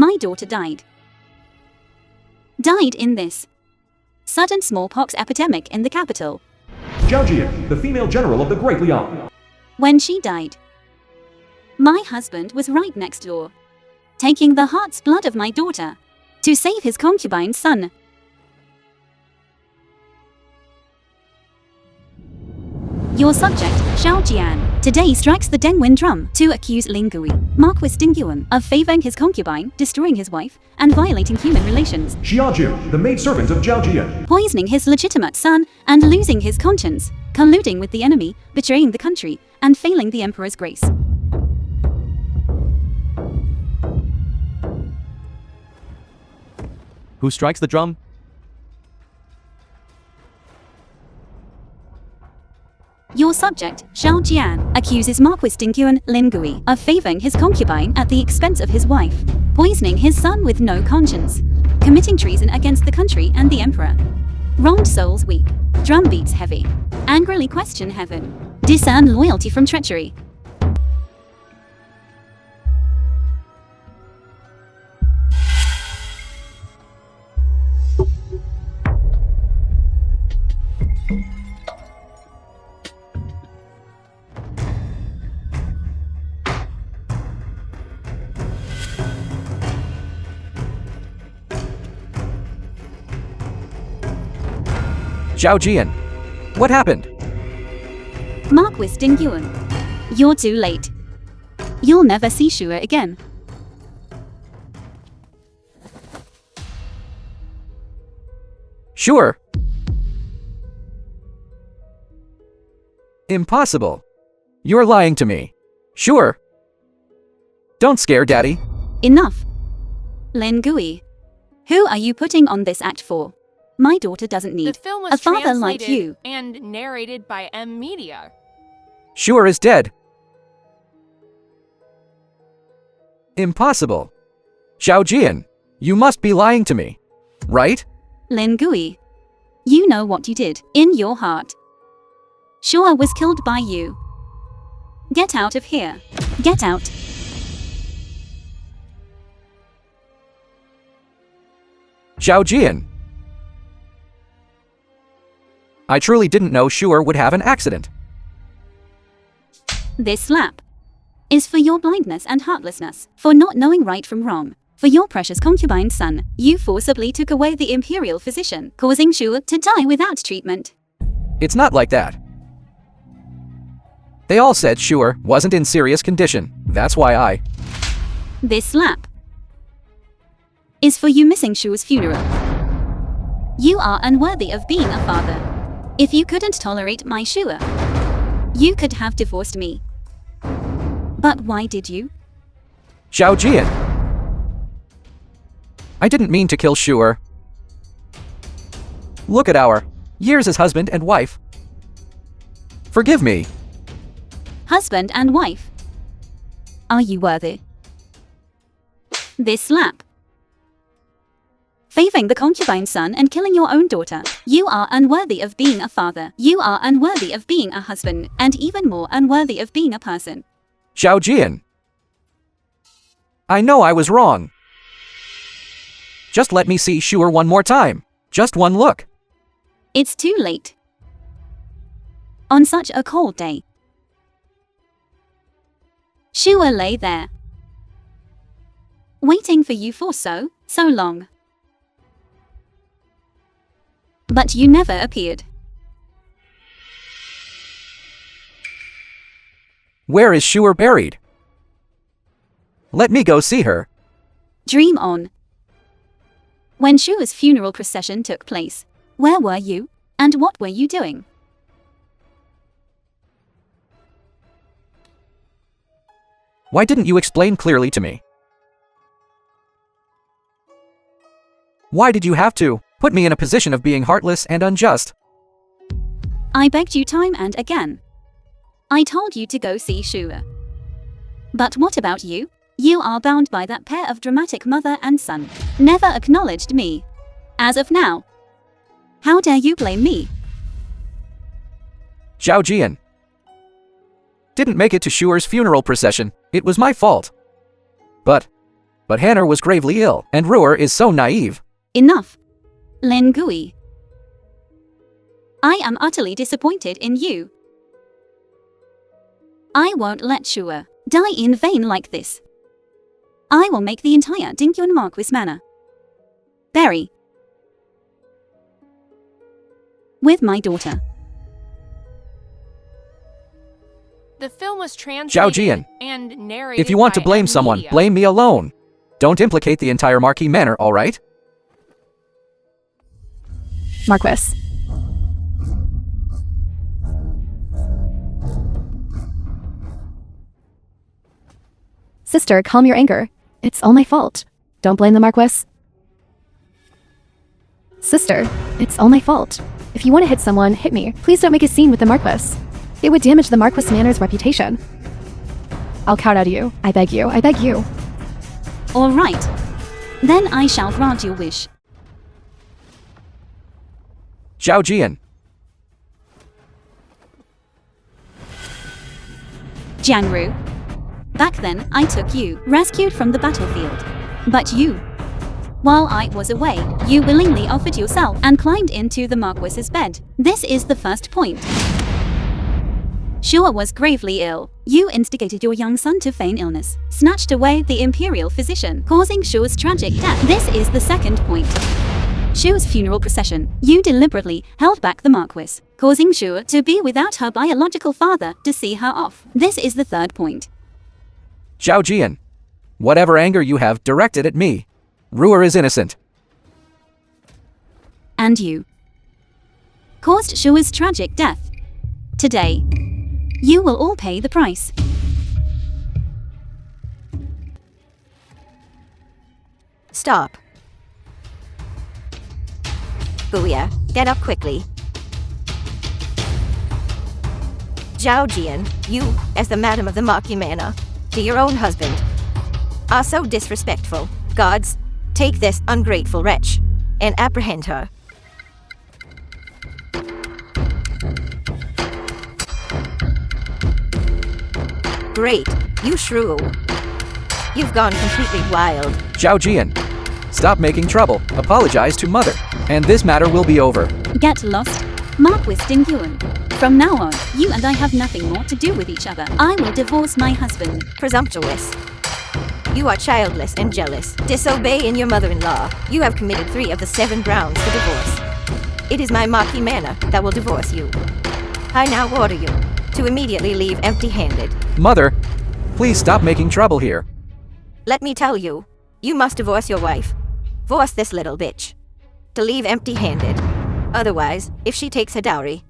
My daughter died. Died in this sudden smallpox epidemic in the capital. Zhao Jian, the female general of the Great Liang. When she died, my husband was right next door, taking the heart's blood of my daughter to save his concubine's son. Your subject, Xiao Jian, today strikes the Dengwen drum to accuse Lingui, Marquis Dingyuan, of favoring his concubine, destroying his wife, and violating human relations. Xiaoju, the maidservant of Zhao Jian. Poisoning his legitimate son and losing his conscience, colluding with the enemy, betraying the country, and failing the emperor's grace. Who strikes the drum? Your subject, Xiao Jian, accuses Marquis Dingyuan Lingui of favoring his concubine at the expense of his wife, poisoning his son with no conscience, committing treason against the country and the emperor. Wronged souls weep, drum beats heavy, angrily question heaven, discern loyalty from treachery. Zhao Jian, what happened? Marquis Dingyuan, you're too late. You'll never see Shua again. Sure. Impossible. You're lying to me. Sure. Don't scare Daddy. Enough. Lingui, who are you putting on this act for? My daughter doesn't need The film was a father like translated you. and narrated by M Media. Sure is dead. Impossible. Zhao Jian, you must be lying to me, right? Lingui, you know what you did in your heart. Shua was killed by you. Get out of here. Get out. Zhao Jian. I truly didn't know Shua would have an accident. This slap is for your blindness and heartlessness, for not knowing right from wrong. For your precious concubine's son, you forcibly took away the imperial physician, causing Shua to die without treatment. It's not like that. They all said Shua wasn't in serious condition. That's why This slap is for you missing Shua's funeral. You are unworthy of being a father. If you couldn't tolerate my Shua, you could have divorced me. But why did you? Zhao Jian. I didn't mean to kill Shua. Look at our years as husband and wife. Forgive me. Husband and wife. Are you worthy? This slap. Favoring the concubine's son and killing your own daughter. You are unworthy of being a father. You are unworthy of being a husband, and even more unworthy of being a person. Zhao Jian. I know I was wrong. Just let me see Shua one more time. Just one look. It's too late. On such a cold day, Shua lay there, waiting for you for so long. But you never appeared. Where is Shua buried? Let me go see her. Dream on. When Shua's funeral procession took place, where were you, and what were you doing? Why didn't you explain clearly to me? Why did you have to put me in a position of being heartless and unjust? I begged you time and again. I told you to go see Shua. But what about you? You are bound by that pair of dramatic mother and son. Never acknowledged me. As of now. How dare you blame me? Zhao Jian. Didn't make it to Shua's funeral procession. It was my fault. But But Hanner was gravely ill, and Ruhr is so naive. Enough. Lin Gui. I am utterly disappointed in you. I won't let Shua die in vain like this. I will make the entire Dingyun Marquis manor bury with my daughter. The film was Zhao translated Jian, and narrated if you want to by blame M someone, Media. blame me alone. Don't implicate the entire Marquis manor, alright? Marquis. Sister, calm your anger. It's all my fault. Don't blame the Marquis. Sister, it's all my fault. If you want to hit someone, hit me. Please don't make a scene with the Marquis. It would damage the Marquis manor's reputation. I'll kowtow to you. I beg you. I beg you. All right. Then I shall grant your wish. Zhao Jian, Jiangru. Back then, I took you, rescued from the battlefield. But you, while I was away, you willingly offered yourself and climbed into the Marquis's bed. This is the first point. Shua was gravely ill. You instigated your young son to feign illness, snatched away the imperial physician, causing Shua's tragic death. This is the second point. Shua's funeral procession. You deliberately held back the Marquis, causing Shua to be without her biological father to see her off. This is the third point. Zhao Jian, whatever anger you have directed at me, Ruhr is innocent. And you caused Shua's tragic death. Today, you will all pay the price. Stop. Booyah, get up quickly. Zhao Jian, you, as the Madam of the Marquis Manor, to your own husband, are so disrespectful. Gods, take this ungrateful wretch and apprehend her. Great, you shrew. You've gone completely wild. Zhao Jian, stop making trouble, apologize to mother, and this matter will be over. Get lost, Marquis Dingyun. From now on, you and I have nothing more to do with each other. I will divorce my husband. Presumptuous. You are childless and jealous. Disobey in your mother-in-law. You have committed 3 of the 7 grounds for divorce. It is my Marquis manor that will divorce you. I now order you to immediately leave empty-handed. Mother, please stop making trouble here. Let me tell you, you must divorce your wife. Force this little bitch to leave empty-handed. Otherwise, if she takes her dowry,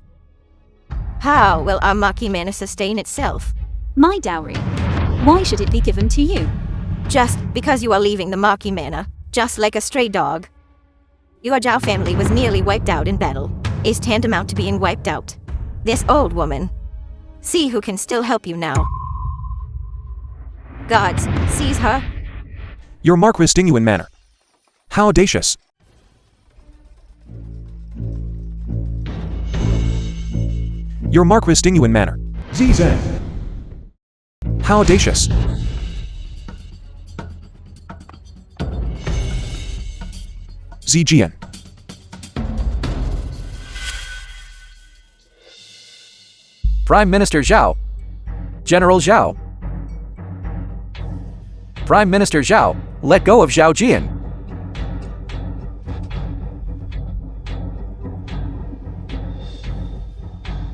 how will our Marquis manor sustain itself? My dowry. Why should it be given to you? Just because you are leaving the Marquis manor, just like a stray dog. Your Zhao family was nearly wiped out in battle, is tantamount to being wiped out. This old woman. See who can still help you now. Gods, seize her. Your Marquis Dingyun manor. How audacious. Your Marquis Dingyun manor. Zizan. How audacious. Zijian. Prime Minister Zhao. General Zhao. Prime Minister Zhao, let go of Zhao Jian.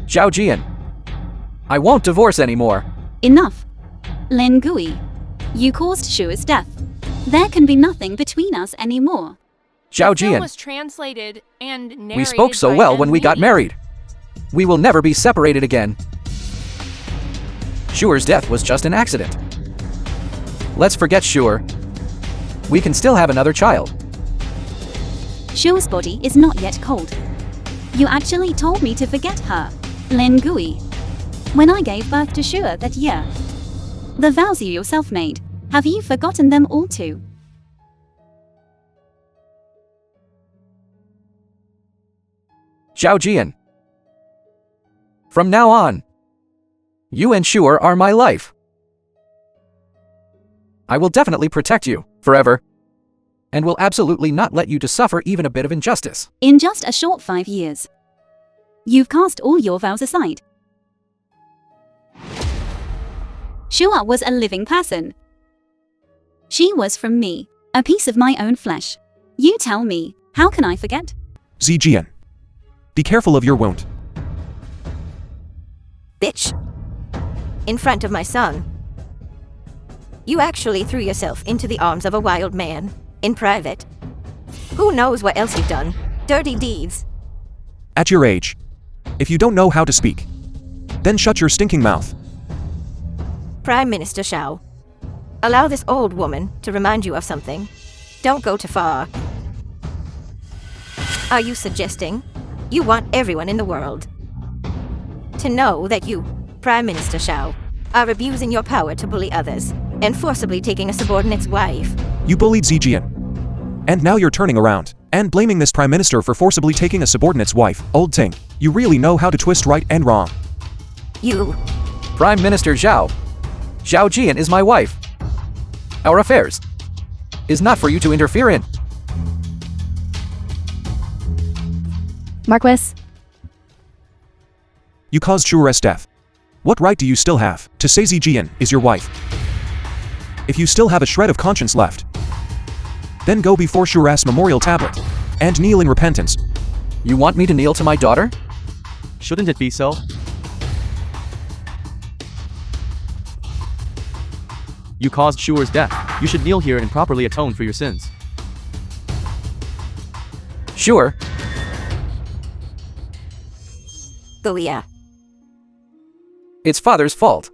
Zhao Jian, I won't divorce anymore. Enough. Lin Gui. You caused Shua's death. There can be nothing between us anymore. Zhao The film Jian, was translated and narrated we spoke so by well M when we got Media. married. We will never be separated again. Shuer's death was just an accident. Let's forget Shuer. We can still have another child. Shua's body is not yet cold. You actually told me to forget her, Lin Gui, when I gave birth to Shua that year. The vows you yourself made, have you forgotten them all too? Zhao Jian. From now on, you and Shuer are my life. I will definitely protect you. forever, and will absolutely not let you to suffer even a bit of injustice. In just a short 5 years, you've cast all your vows aside. Shua was a living person. She was from me, a piece of my own flesh. You tell me, how can I forget? Zijian. Be careful of your wound. Bitch. In front of my son. You actually threw yourself into the arms of a wild man, in private. Who knows what else you've done? Dirty deeds. At your age, if you don't know how to speak, then shut your stinking mouth. Prime Minister Shao. Allow this old woman to remind you of something. Don't go too far. Are you suggesting you want everyone in the world to know that you, Prime Minister Shao, are abusing your power to bully others and forcibly taking a subordinate's wife? You bullied Zijian. And now you're turning around and blaming this prime minister for forcibly taking a subordinate's wife. Old Ting, you really know how to twist right and wrong. You. Prime Minister Zhao. Zhao Jian is my wife. Our affairs is not for you to interfere in. Marquis, You caused Shure's death. What right do you still have to say Zijian is your wife? If you still have a shred of conscience left, then go before Shure's memorial tablet and kneel in repentance. You want me to kneel to my daughter? Shouldn't it be so? You caused Shure's death. You should kneel here and properly atone for your sins. Sure. Goya. It's father's fault.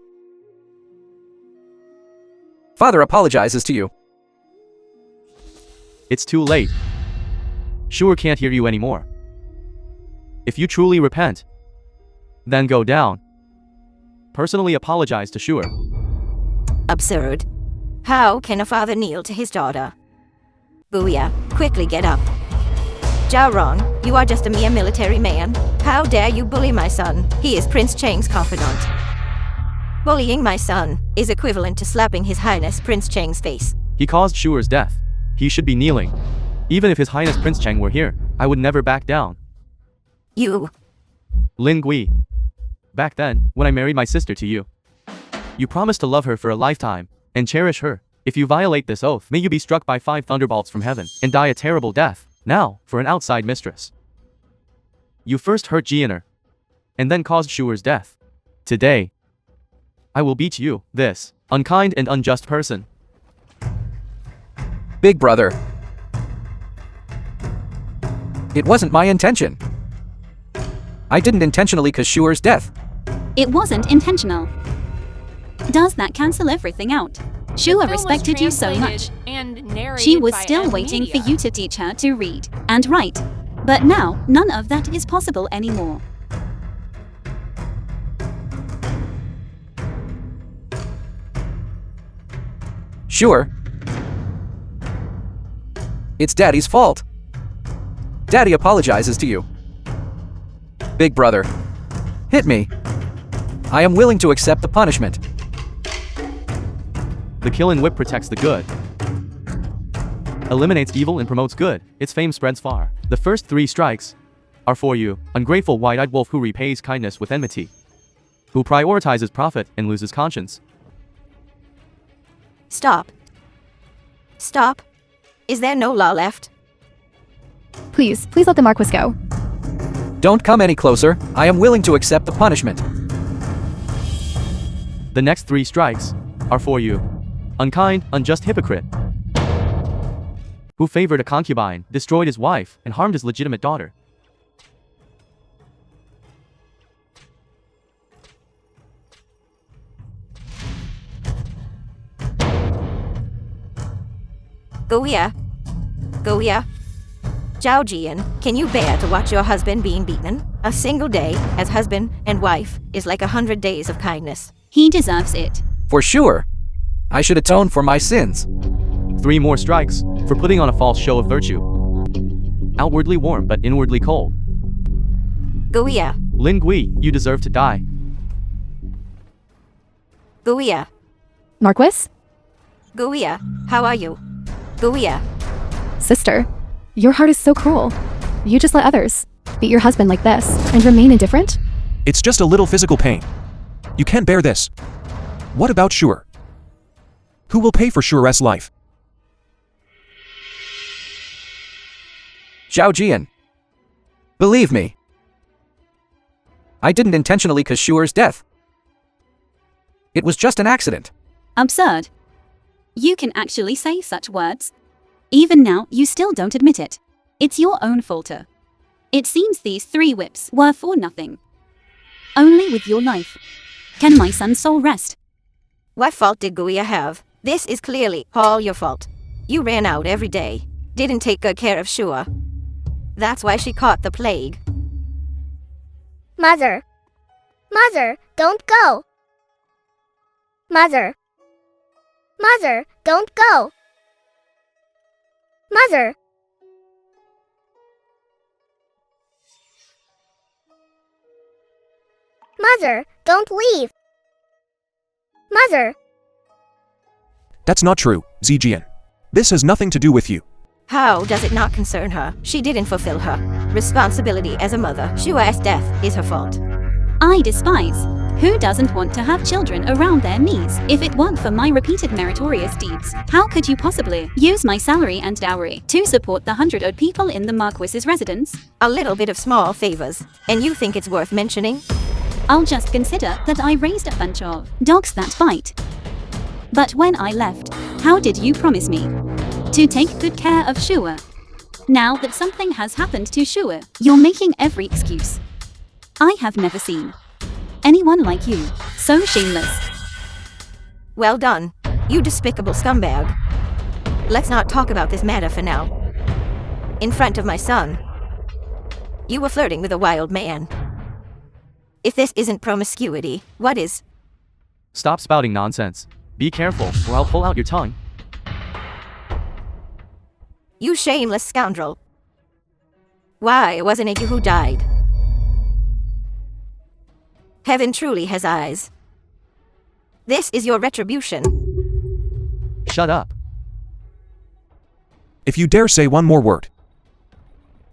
Father apologizes to you. It's too late. Shure can't hear you anymore. If you truly repent, then go down. Personally apologize to Shure. Absurd. How can a father kneel to his daughter? Booyah, quickly get up. Zhao Rong, you are just a mere military man. How dare you bully my son? He is Prince Cheng's confidant. Bullying my son is equivalent to slapping His Highness Prince Cheng's face. He caused Shure's death. He should be kneeling. Even if His Highness Prince Cheng were here, I would never back down. You. Lin Gui. Back then, when I married my sister to you, you promised to love her for a lifetime and cherish her. If you violate this oath, may you be struck by 5 thunderbolts from heaven and die a terrible death. Now, for an outside mistress. You first hurt Jianer, and then caused Shure's death. Today, I will beat you, this unkind and unjust person. Big brother. It wasn't my intention. I didn't intentionally cause Shure's death. It wasn't intentional. Does that cancel everything out? Shua respected you so much. She was still waiting for you to teach her to read and write. But now, none of that is possible anymore. Sure. It's Daddy's fault. Daddy apologizes to you. Big brother. Hit me. I am willing to accept the punishment. The Killing Whip protects the good, eliminates evil and promotes good. Its fame spreads far. The first 3 strikes are for you, ungrateful wide-eyed wolf who repays kindness with enmity, who prioritizes profit and loses conscience. Stop. Stop. Is there no law left? please let the Marquis go. Don't come any closer. I am willing to accept the punishment. The next 3 strikes are for you, unkind, unjust hypocrite, who favored a concubine, destroyed his wife, and harmed his legitimate daughter. Goya. Goya. Zhao Jian, can you bear to watch your husband being beaten? A single day as husband and wife is like 100 days of kindness. He deserves it. For sure. I should atone for my sins. 3 more strikes for putting on a false show of virtue. Outwardly warm but inwardly cold. Goya. Lin Gui, you deserve to die. Goya. Marquis? Goya, how are you? Guia. Sister, your heart is so cruel. You just let others beat your husband like this and remain indifferent? It's just a little physical pain. You can't bear this. What about Shure? Who will pay for Shure's life? Zhao Jian. Believe me. I didn't intentionally cause Shure's death. It was just an accident. Absurd. You can actually say such words. Even now, you still don't admit it. It's your own fault. It seems these 3 whips were for nothing. Only with your life can my son's soul rest. What fault did Guia have? This is clearly all your fault. You ran out every day. Didn't take good care of Shua. That's why she caught the plague. Mother. Mother, don't go. Mother. Mother, don't go. Mother. Mother, don't leave. Mother. That's not true, Zijian. This has nothing to do with you. How does it not concern her? She didn't fulfill her responsibility as a mother. Shua's death is her fault. I despise. Who doesn't want to have children around their knees? If it weren't for my repeated meritorious deeds, how could you possibly use my salary and dowry to support the 100 odd people in the Marquis's residence? A little bit of small favors, and you think it's worth mentioning? I'll just consider that I raised a bunch of dogs that bite. But when I left, how did you promise me to take good care of Shua? Now that something has happened to Shua, you're making every excuse. I have never seen anyone like you, so shameless. Well done, you despicable scumbag. Let's not talk about this matter for now. In front of my son, you were flirting with a wild man. If this isn't promiscuity, what is? Stop spouting nonsense. Be careful, or I'll pull out your tongue. You shameless scoundrel. Why wasn't it you who died? Heaven truly has eyes. This is your retribution. Shut up. If you dare say one more word,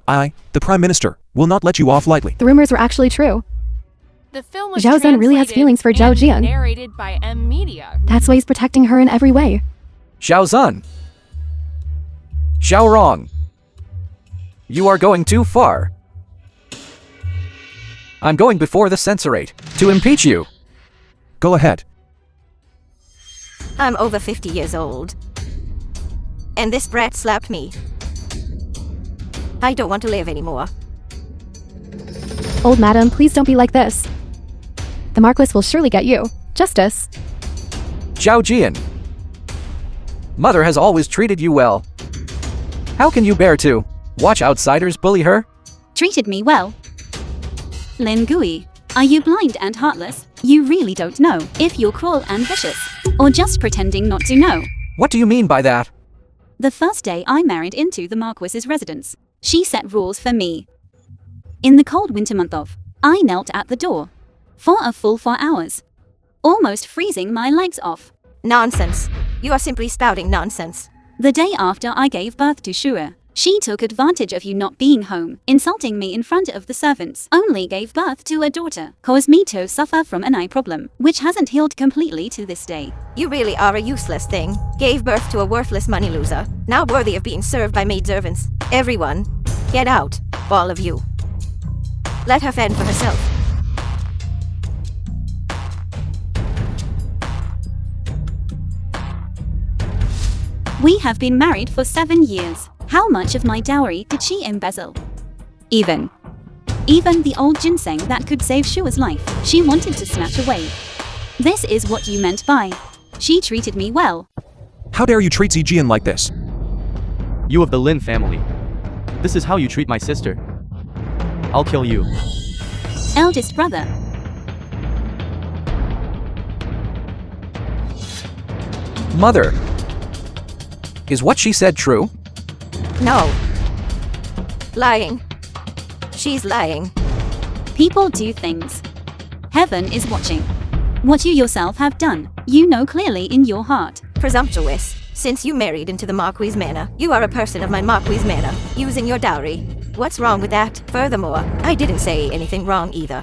I, the Prime Minister, will not let you off lightly. The rumors were actually true. The film was Zhao Zhen really has translated feelings for Zhao and Jian. narrated by M Media. That's why he's protecting her in every way. Zhao Zun. Zhao Rong. You are going too far. I'm going before the censorate to impeach you. Go ahead. I'm over 50 years old. And this brat slapped me. I don't want to live anymore. Old madam, please don't be like this. The Marquis will surely get you justice. Zhao Jian. Mother has always treated you well. How can you bear to watch outsiders bully her? Treated me well. Lin Gui, are you blind and heartless? You really don't know if you're cruel and vicious, or just pretending not to know. What do you mean by that? The first day I married into the Marquis's residence, she set rules for me. In the cold winter month of, I knelt at the door for a full 4 hours, almost freezing my legs off. Nonsense. You are simply spouting nonsense. The day after I gave birth to Shua, she took advantage of you not being home, insulting me in front of the servants. Only gave birth to a daughter, caused me to suffer from an eye problem, which hasn't healed completely to this day. You really are a useless thing. Gave birth to a worthless money loser, now worthy of being served by maidservants. Everyone, get out, all of you. Let her fend for herself. We have been married for 7 years. How much of my dowry did she embezzle? Even the old ginseng that could save Shua's life, she wanted to snatch away. This is what you meant by, she treated me well. How dare you treat Zijian like this? You of the Lin family. This is how you treat my sister. I'll kill you. Eldest brother. Mother. Is what she said true? No. Lying. She's lying. People do things. Heaven is watching. What you yourself have done, you know clearly in your heart. Presumptuous. Since you married into the Marquis manor, you are a person of my Marquis manor, using your dowry. What's wrong with that? Furthermore, I didn't say anything wrong either.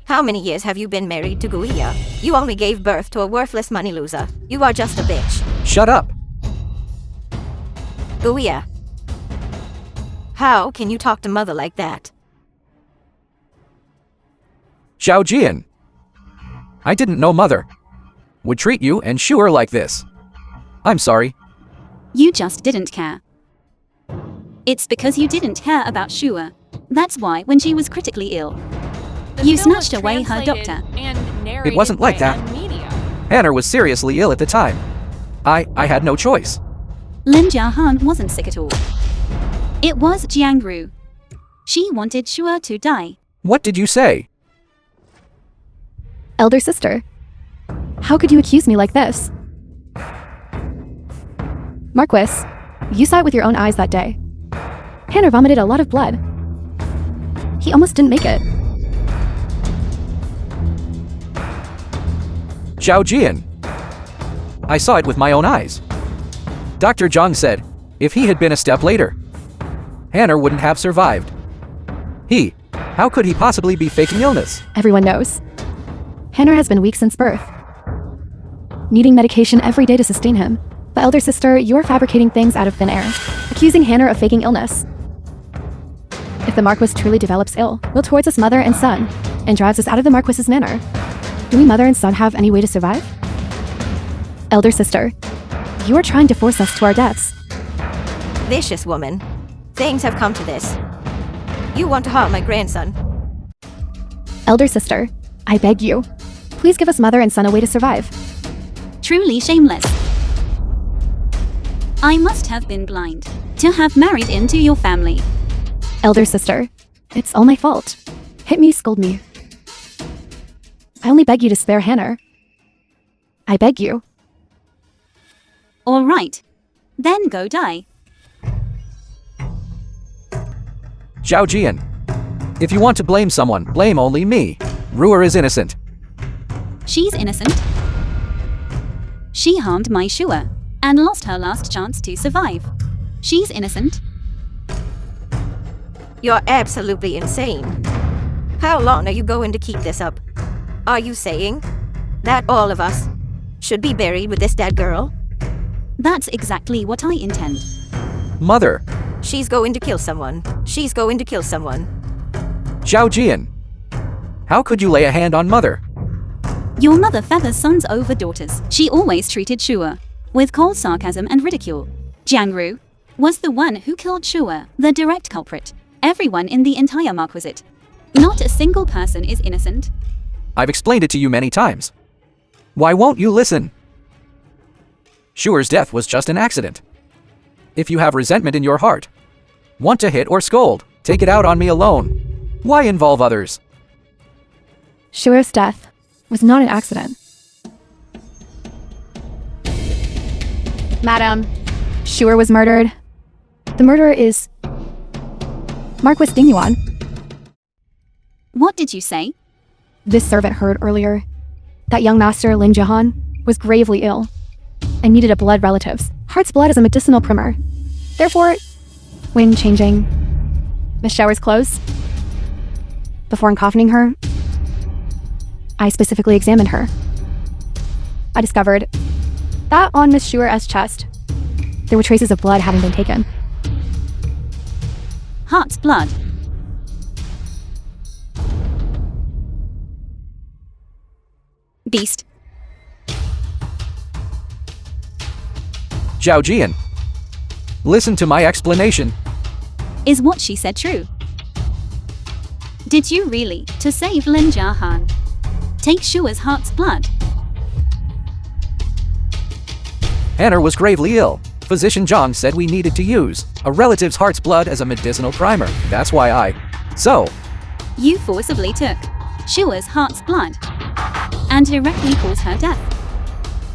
How many years have you been married to Guia? You only gave birth to a worthless money loser. You are just a bitch. Shut up. Guia. How can you talk to mother like that? Zhao Jian. I didn't know mother would treat you and Shuer like this. I'm sorry. You just didn't care. It's because you didn't care about Shua. That's why when she was critically ill, The you film was snatched away her translated doctor. and narrated It wasn't like by that. Media. Hannah was seriously ill at the time. I had no choice. Lin Jiahan wasn't sick at all. It was Jiang Ru. She wanted Shua to die. What did you say? Elder sister. How could you accuse me like this? Marquis, you saw it with your own eyes that day. Hannah vomited a lot of blood. He almost didn't make it. Zhao Jian. I saw it with my own eyes. Dr. Zhang said, if he had been a step later, Hannah wouldn't have survived. How could he possibly be faking illness? Everyone knows. Hannah has been weak since birth, needing medication every day to sustain him. But elder sister, you're fabricating things out of thin air, accusing Hannah of faking illness. If the Marquis truly develops ill, will towards us mother and son, and drives us out of the Marquis's manor, do we mother and son have any way to survive? Elder sister, you are trying to force us to our deaths. Vicious woman. Things have come to this. You want to harm my grandson. Elder sister, I beg you, please give us mother and son a way to survive. Truly shameless. I must have been blind to have married into your family. Elder sister, it's all my fault. Hit me, scold me. I only beg you to spare Hannah. I beg you. All right. Then go die. Zhao Jian. If you want to blame someone, blame only me. Ruer is innocent. She's innocent. She harmed my Shua and lost her last chance to survive. She's innocent. You're absolutely insane. How long are you going to keep this up? Are you saying that all of us should be buried with this dead girl? That's exactly what I intend. Mother. She's going to kill someone. She's going to kill someone. Zhao Jian. How could you lay a hand on mother? Your mother feathers sons over daughters. She always treated Shua with cold sarcasm and ridicule. Jiang Ru was the one who killed Shua, the direct culprit. Everyone in the entire Marquisate. Not a single person is innocent. I've explained it to you many times. Why won't you listen? Shuer's death was just an accident. If you have resentment in your heart, want to hit or scold, take it out on me alone. Why involve others? Shuer's death was not an accident. Madam, Shuer was murdered. The murderer is Marquis Dingyuan. What did you say? This servant heard earlier that young master Lin Jiahan was gravely ill and needed a blood relative's. Heart's blood is a medicinal primer. Therefore, when changing Miss Shower's clothes, before uncoffining her, I specifically examined her. I discovered that on Miss Shuer's chest, there were traces of blood having been taken. Heart's blood. Beast. Zhao Jian. Listen to my explanation. Is what she said true? Did you really, to save Lin Jiahan, take Shua's heart's blood? Hannah was gravely ill. Physician Zhang said we needed to use a relative's heart's blood as a medicinal primer. That's why So, You forcibly took Shua's heart's blood and directly caused her death.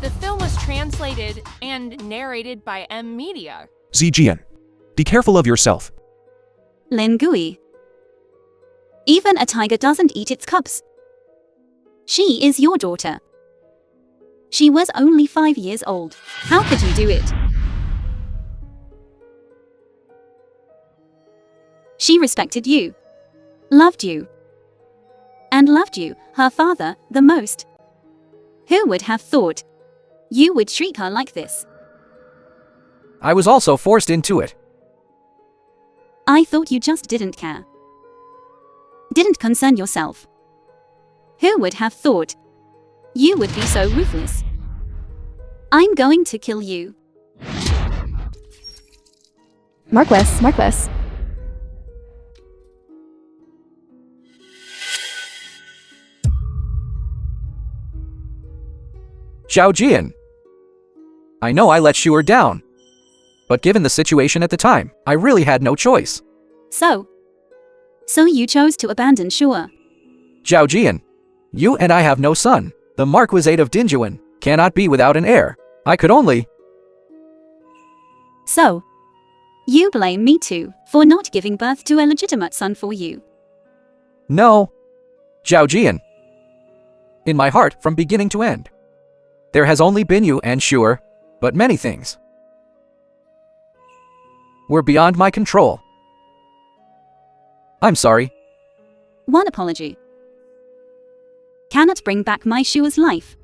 The film was translated and narrated by Media. Zijian. Be careful of yourself. Lin Gui. Even a tiger doesn't eat its cubs. She is your daughter. She was only 5 years old. How could you do it? She respected you, loved you, and loved you, her father, the most. Who would have thought you would treat her like this? I was also forced into it. I thought you just didn't care. Didn't concern yourself. Who would have thought you would be so ruthless? I'm going to kill you. Marquis. Zhao Jian. I know I let Shuer down. But given the situation at the time, I really had no choice. So you chose to abandon Shuer. Zhao Jian, you and I have no son. The Marquisate of Dinjuan cannot be without an heir. I could only... So you blame me too for not giving birth to a legitimate son for you. No. Zhao Jian. In my heart, from beginning to end, there has only been you and Shuer, but many things were beyond my control. I'm sorry. One apology cannot bring back my Shuer's life.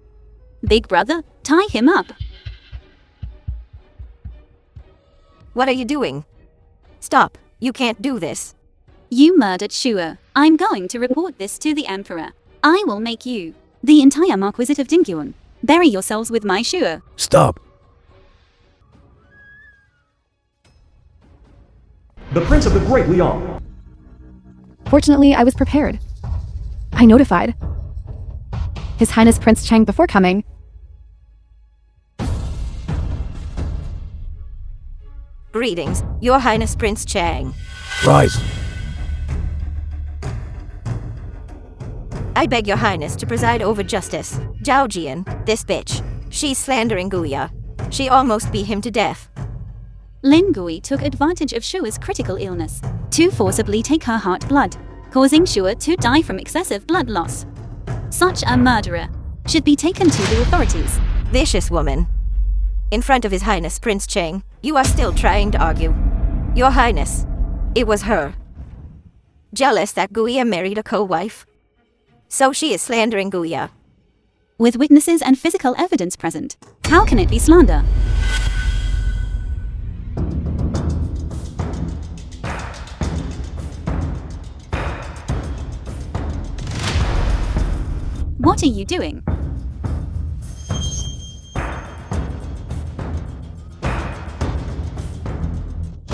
Big brother, tie him up. What are you doing? Stop. You can't do this. You murdered Shuer. I'm going to report this to the Emperor. I will make you, the entire Marquisate of Dingyuan, bury yourselves with my Shuer. Stop. The Prince of the Great Liang. Fortunately, I was prepared. I notified His Highness Prince Chang before coming. Greetings, Your Highness Prince Chang. Rise. I beg Your Highness to preside over justice. Zhao Jian, this bitch. She's slandering Guya. She almost beat him to death. Lin Gui took advantage of Shuer's critical illness to forcibly take her heart blood, causing Shuer to die from excessive blood loss. Such a murderer should be taken to the authorities. Vicious woman. In front of His Highness Prince Chang, you are still trying to argue. Your Highness, it was her. Jealous that Guya married a co-wife? So she is slandering Guya. With witnesses and physical evidence present, how can it be slander? What are you doing?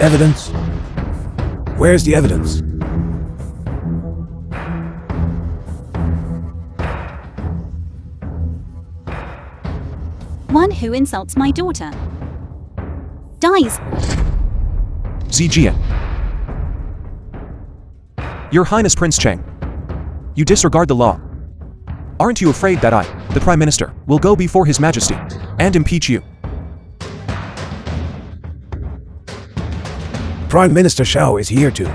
Evidence? Where's the evidence? One who insults my daughter dies. Zijian. Your Highness Prince Chang. You disregard the law. Aren't you afraid that I, the Prime Minister, will go before His Majesty and impeach you? Prime Minister Shao is here too.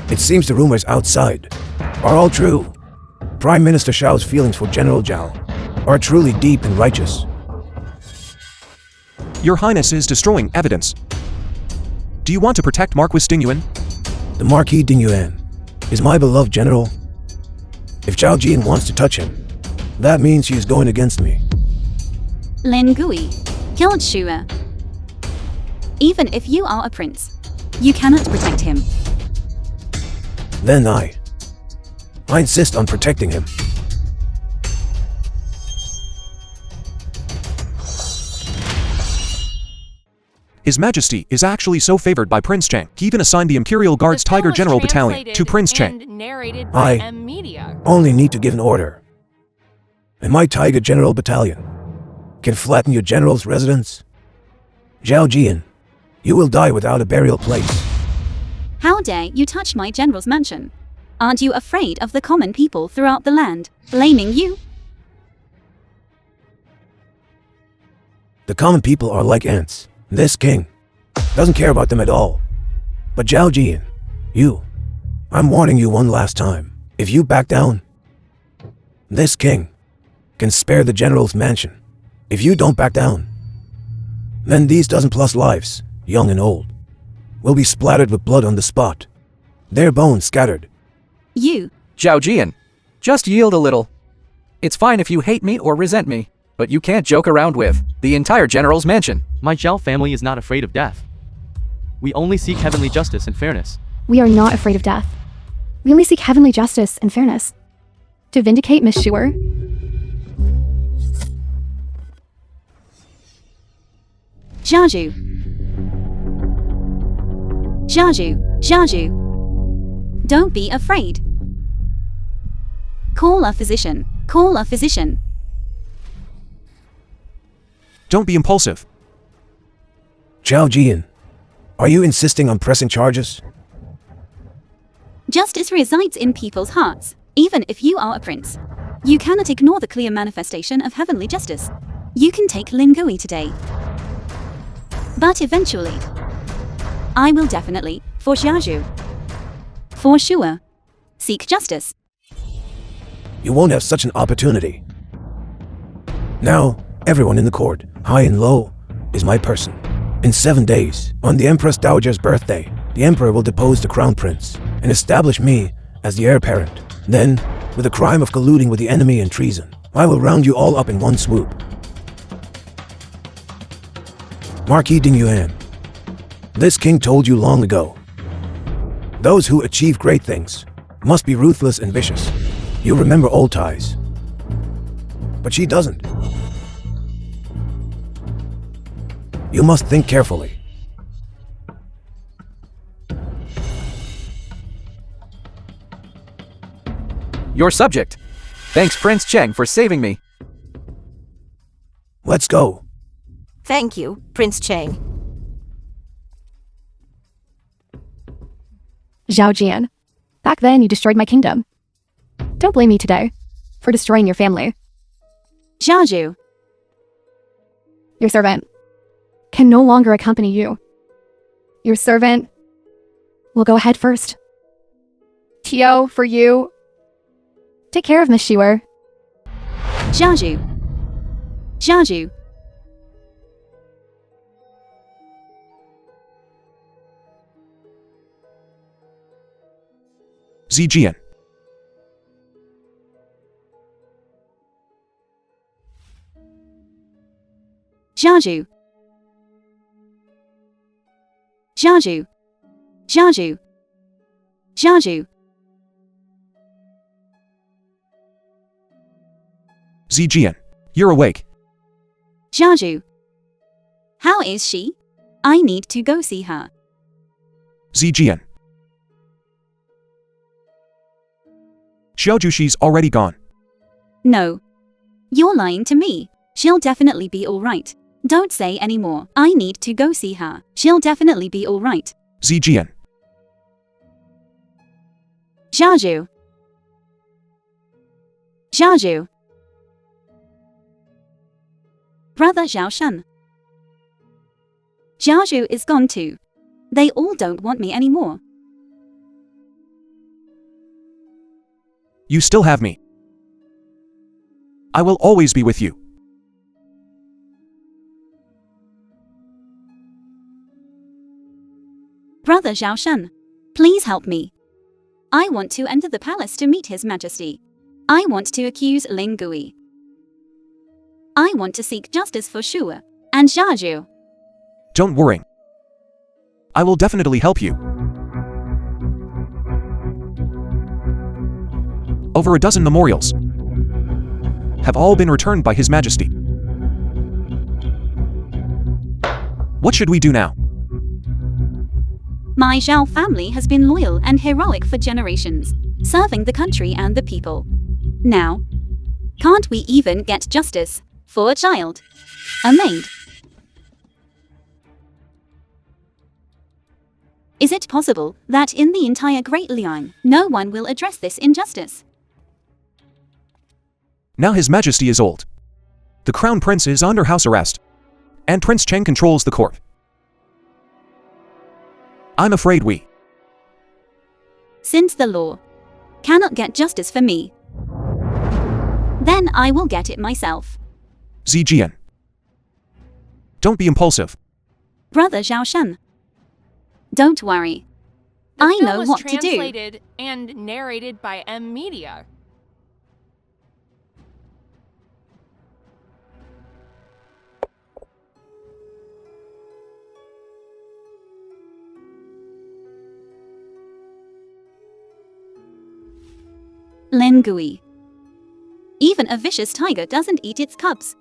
It seems the rumors outside are all true. Prime Minister Shao's feelings for General Zhao are truly deep and righteous. Your Highness is destroying evidence. Do you want to protect Marquis Dingyuan? The Marquis Dingyuan is my beloved general. If Zhao Jian wants to touch him, that means she is going against me. Lin Gui killed Shuer. Even if you are a prince, you cannot protect him. Then I insist on protecting him. His Majesty is actually so favored by Prince Chang, he even assigned the Imperial Guard's The film Tiger was General Battalion to translated Prince Chang. and narrated by I- M Media. Only need to give an order. And my Tiger General Battalion can flatten your general's residence. Zhao Jian, you will die without a burial place. How dare you touch my general's mansion? Aren't you afraid of the common people throughout the land blaming you? The common people are like ants. This king doesn't care about them at all. But Zhao Jian, I'm warning you one last time. If you back down, this king can spare the general's mansion If you don't back down, then these dozen plus lives, young and old, will be splattered with blood on the spot, their bones scattered. You. Zhao Jian, just yield a little. It's fine if you hate me or resent me, but you can't joke around with the entire general's mansion. My Zhao family is not afraid of death. We only seek heavenly justice and fairness. We are not afraid of death. We only seek heavenly justice and fairness. To vindicate Miss Schuer, Zhaju. Zhaju. Don't be afraid. Call a physician. Call a physician. Don't be impulsive. Zhao Jian, are you insisting on pressing charges? Justice resides in people's hearts, even if you are a prince. You cannot ignore the clear manifestation of heavenly justice. You can take Lingui today. But eventually, I will definitely, for Zhaju, for sure, seek justice. You won't have such an opportunity. Now, everyone in the court, high and low, is my person. In 7 days, on the Empress Dowager's birthday, the Emperor will depose the Crown Prince and establish me as the heir apparent. Then, with the crime of colluding with the enemy and treason, I will round you all up in one swoop. Marquis Dingyuan, this king told you long ago, those who achieve great things must be ruthless and vicious. You remember old ties, but she doesn't. You must think carefully. Your subject. Thanks Prince Cheng for saving me. Let's go. Thank you, Prince Cheng. Zhao Jian. Back then you destroyed my kingdom. Don't blame me today for destroying your family. Zhaju. Your servant can no longer accompany you. Your servant will go ahead first. Tio, for you. Take care of Miss Schuer. Zhaju. Zhaju. Zijian. Zhaju. Zhaju. Zhaju. Zhaju. Zijian, you're awake. Zhaju. How is she? I need to go see her. Zijian. Xiaoju, she's already gone. No. You're lying to me. She'll definitely be alright. Don't say any more. I need to go see her. She'll definitely be alright. Zijian. Zhaju. Zhaju. Brother Zhao Shen. Zhaju is gone too. They all don't want me anymore. You still have me. I will always be with you. Brother Zhao Shen, please help me. I want to enter the palace to meet His Majesty. I want to accuse Lingui. I want to seek justice for Shuo and Zhaju. Don't worry. I will definitely help you. Over a dozen memorials have all been returned by His Majesty. What should we do now? My Zhao family has been loyal and heroic for generations, serving the country and the people. Now, can't we even get justice for a child? A maid? Is it possible that in the entire Great Liang, no one will address this injustice? Now His Majesty is old. The Crown Prince is under house arrest, and Prince Cheng controls the court. I'm afraid we, since the law cannot get justice for me, then I will get it myself. Zijian, Don't be impulsive. Brother Zhao Shen. Don't worry. The I film know was what to do. translated and narrated by M Media. Lingui. Even a vicious tiger doesn't eat its cubs.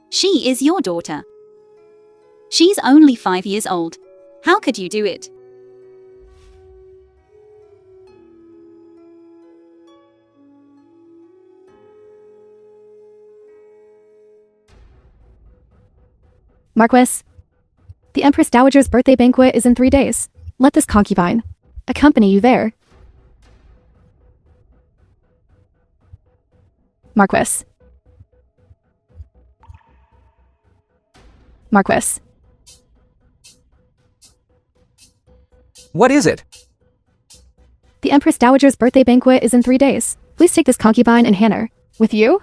She is your daughter. She's only 5 years old. How could you do it? Marquis, the Empress Dowager's birthday banquet is in 3 days. Let this concubine accompany you there. Marquis. Marquis. What is it? The Empress Dowager's birthday banquet is in 3 days. Please take this concubine and Hanner with you.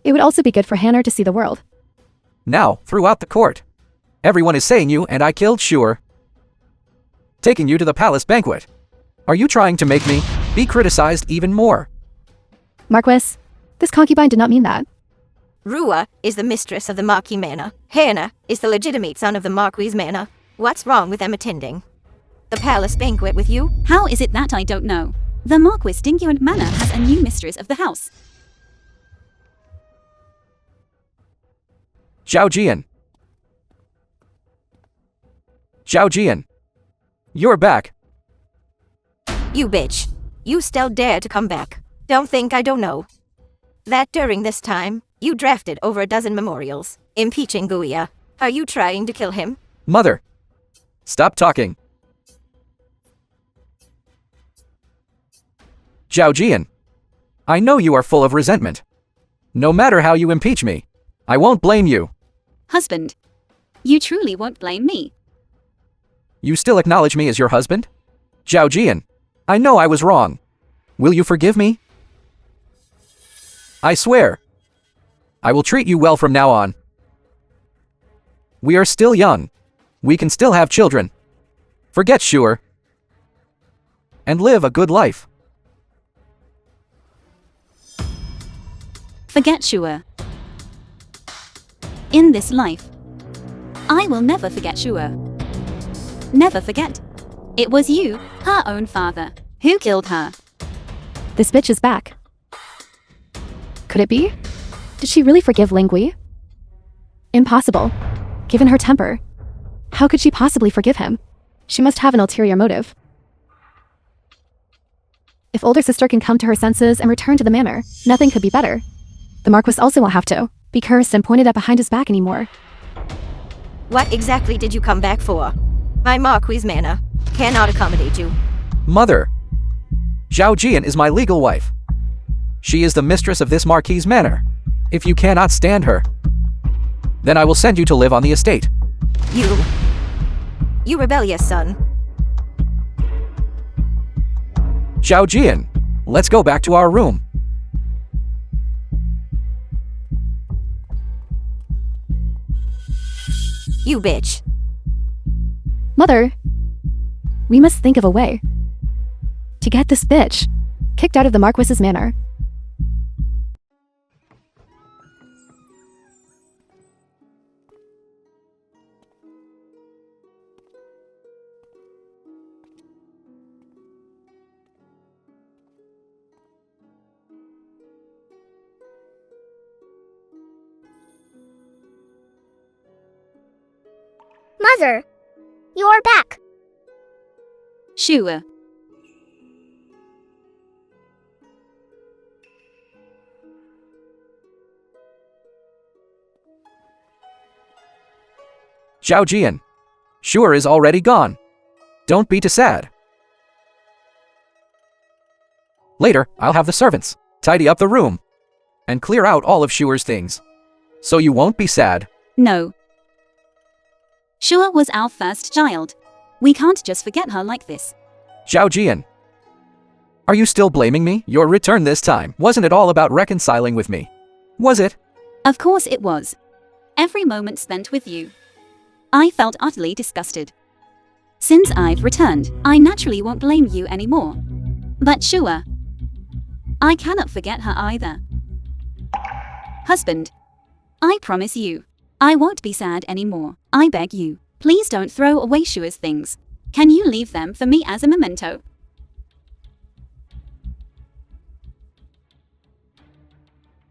It would also be good for Hanner to see the world. Now, throughout the court, everyone is saying you and I killed Sure. Taking you to the palace banquet. Are you trying to make me be criticized even more? Marquis, this concubine did not mean that. Rua is the mistress of the Marquis Manor. Hannah is the legitimate son of the Marquis Manor. What's wrong with them attending the palace banquet with you? How is it that I don't know? The Marquis Dingyuan Manor has a new mistress of the house. Zhao Jian. Zhao Jian. You're back. You bitch. You still dare to come back. Don't think I don't know that during this time, you drafted over a dozen memorials, impeaching Guia. Are you trying to kill him? Mother. Stop talking. Zhao Jian. I know you are full of resentment. No matter how you impeach me, I won't blame you. Husband. You truly won't blame me. You still acknowledge me as your husband? Zhao Jian. I know I was wrong. Will you forgive me? I swear. I will treat you well from now on. We are still young. We can still have children. Forget Sure. And live a good life. Forget Shua. In this life, I will never forget Shua. Never forget. It was you, her own father, who killed her. This bitch is back. Could it be? Did she really forgive Lingui? Impossible. Given her temper, how could she possibly forgive him? She must have an ulterior motive. If older sister can come to her senses and return to the manor, nothing could be better. The Marquis also won't have to be cursed and pointed at behind his back anymore. What exactly did you come back for? My Marquis Manor cannot accommodate you. Mother. Zhao Jian is my legal wife. She is the mistress of this Marquis Manor. If you cannot stand her, then I will send you to live on the estate. You rebellious son. Zhao Jian, let's go back to our room. You bitch. Mother, we must think of a way to get this bitch kicked out of the Marquis's manor. Mother, you're back. Shua. Zhao Jian. Sure is already gone. Don't be too sad. Later, I'll have the servants tidy up the room and clear out all of Shure's things, so you won't be sad. No. Shua was our first child. We can't just forget her like this. Zhao Jian. Are you still blaming me? Your return this time, wasn't it all about reconciling with me? Was it? Of course it was. Every moment spent with you I felt utterly disgusted. Since I've returned, I naturally won't blame you anymore. But sure, I cannot forget her either. Husband, I promise you, I won't be sad anymore. I beg you, please don't throw away Shua's things. Can you leave them for me as a memento?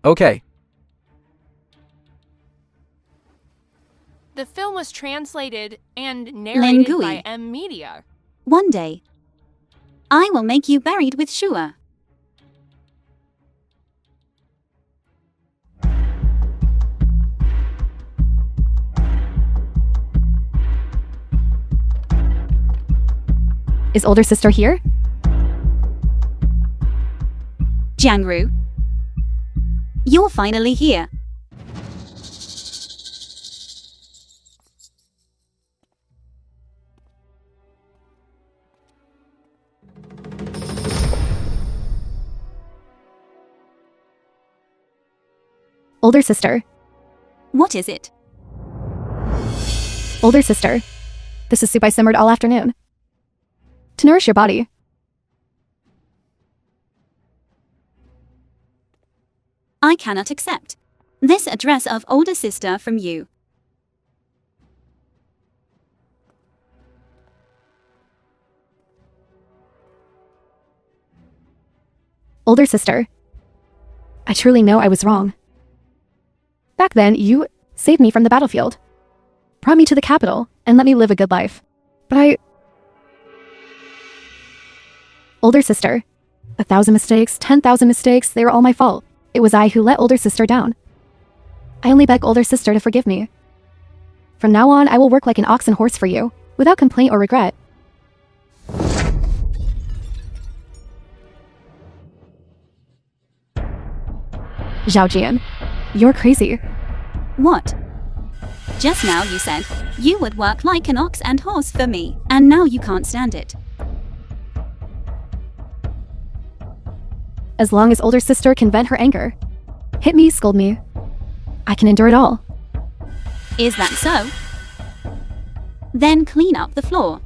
Okay. The film was translated and narrated Lingui. by M Media. One day, I will make you buried with Shua. Is older sister here? Jiangru, you're finally here. Older sister. What is it? Older sister. This is soup I simmered all afternoon. To nourish your body. I cannot accept this address of older sister from you. Older sister. I truly know I was wrong. Back then, you saved me from the battlefield, brought me to the capital, and let me live a good life. But Older sister. 1,000 mistakes, 10,000 mistakes, they were all my fault. It was I who let older sister down. I only beg older sister to forgive me. From now on, I will work like an ox and horse for you, without complaint or regret. Zhaojian, you're crazy. What? Just now you said you would work like an ox and horse for me, and now you can't stand it. As long as older sister can vent her anger, hit me, scold me, I can endure it all. Is that so? Then clean up the floor.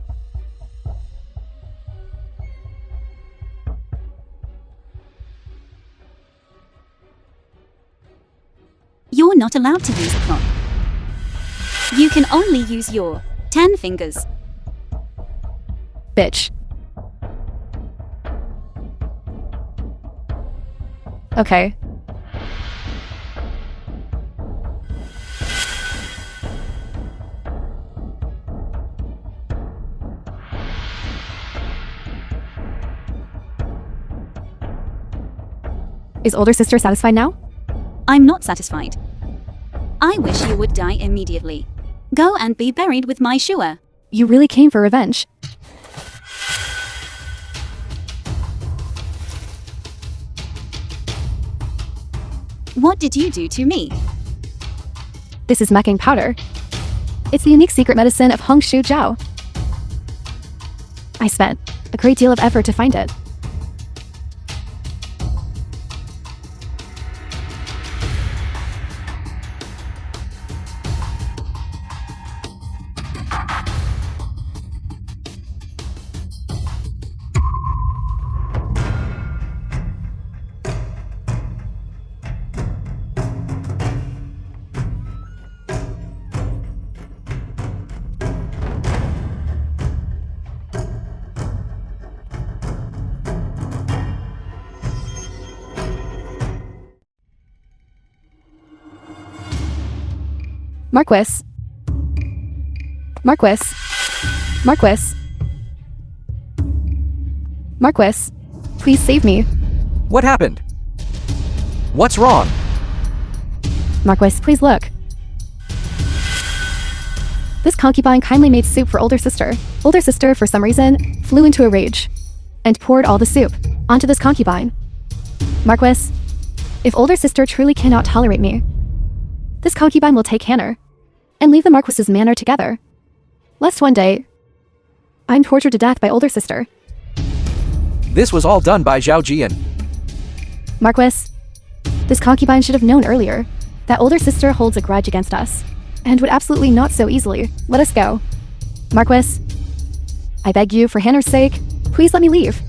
You're not allowed to use a clock. You can only use your 10 fingers. Bitch. Okay. Is older sister satisfied now? I'm not satisfied. I wish you would die immediately. Go and be buried with my Shua. You really came for revenge. What did you do to me? This is Mecking powder. It's the unique secret medicine of Hong Shu Jiao. I spent a great deal of effort to find it. Marquis. Marquis. Marquis. Marquis. Please save me. What happened? What's wrong? Marquis, please look. This concubine kindly made soup for older sister. Older sister, for some reason, flew into a rage and poured all the soup onto this concubine. Marquis, if older sister truly cannot tolerate me, this concubine will take Hanner and leave the Marquis's manor together, lest one day I'm tortured to death by older sister. This was all done by Zhao Jian. Marquis, this concubine should have known earlier that older sister holds a grudge against us. and would absolutely not so easily let us go. Marquis, I beg you, for Hannah's sake, please let me leave.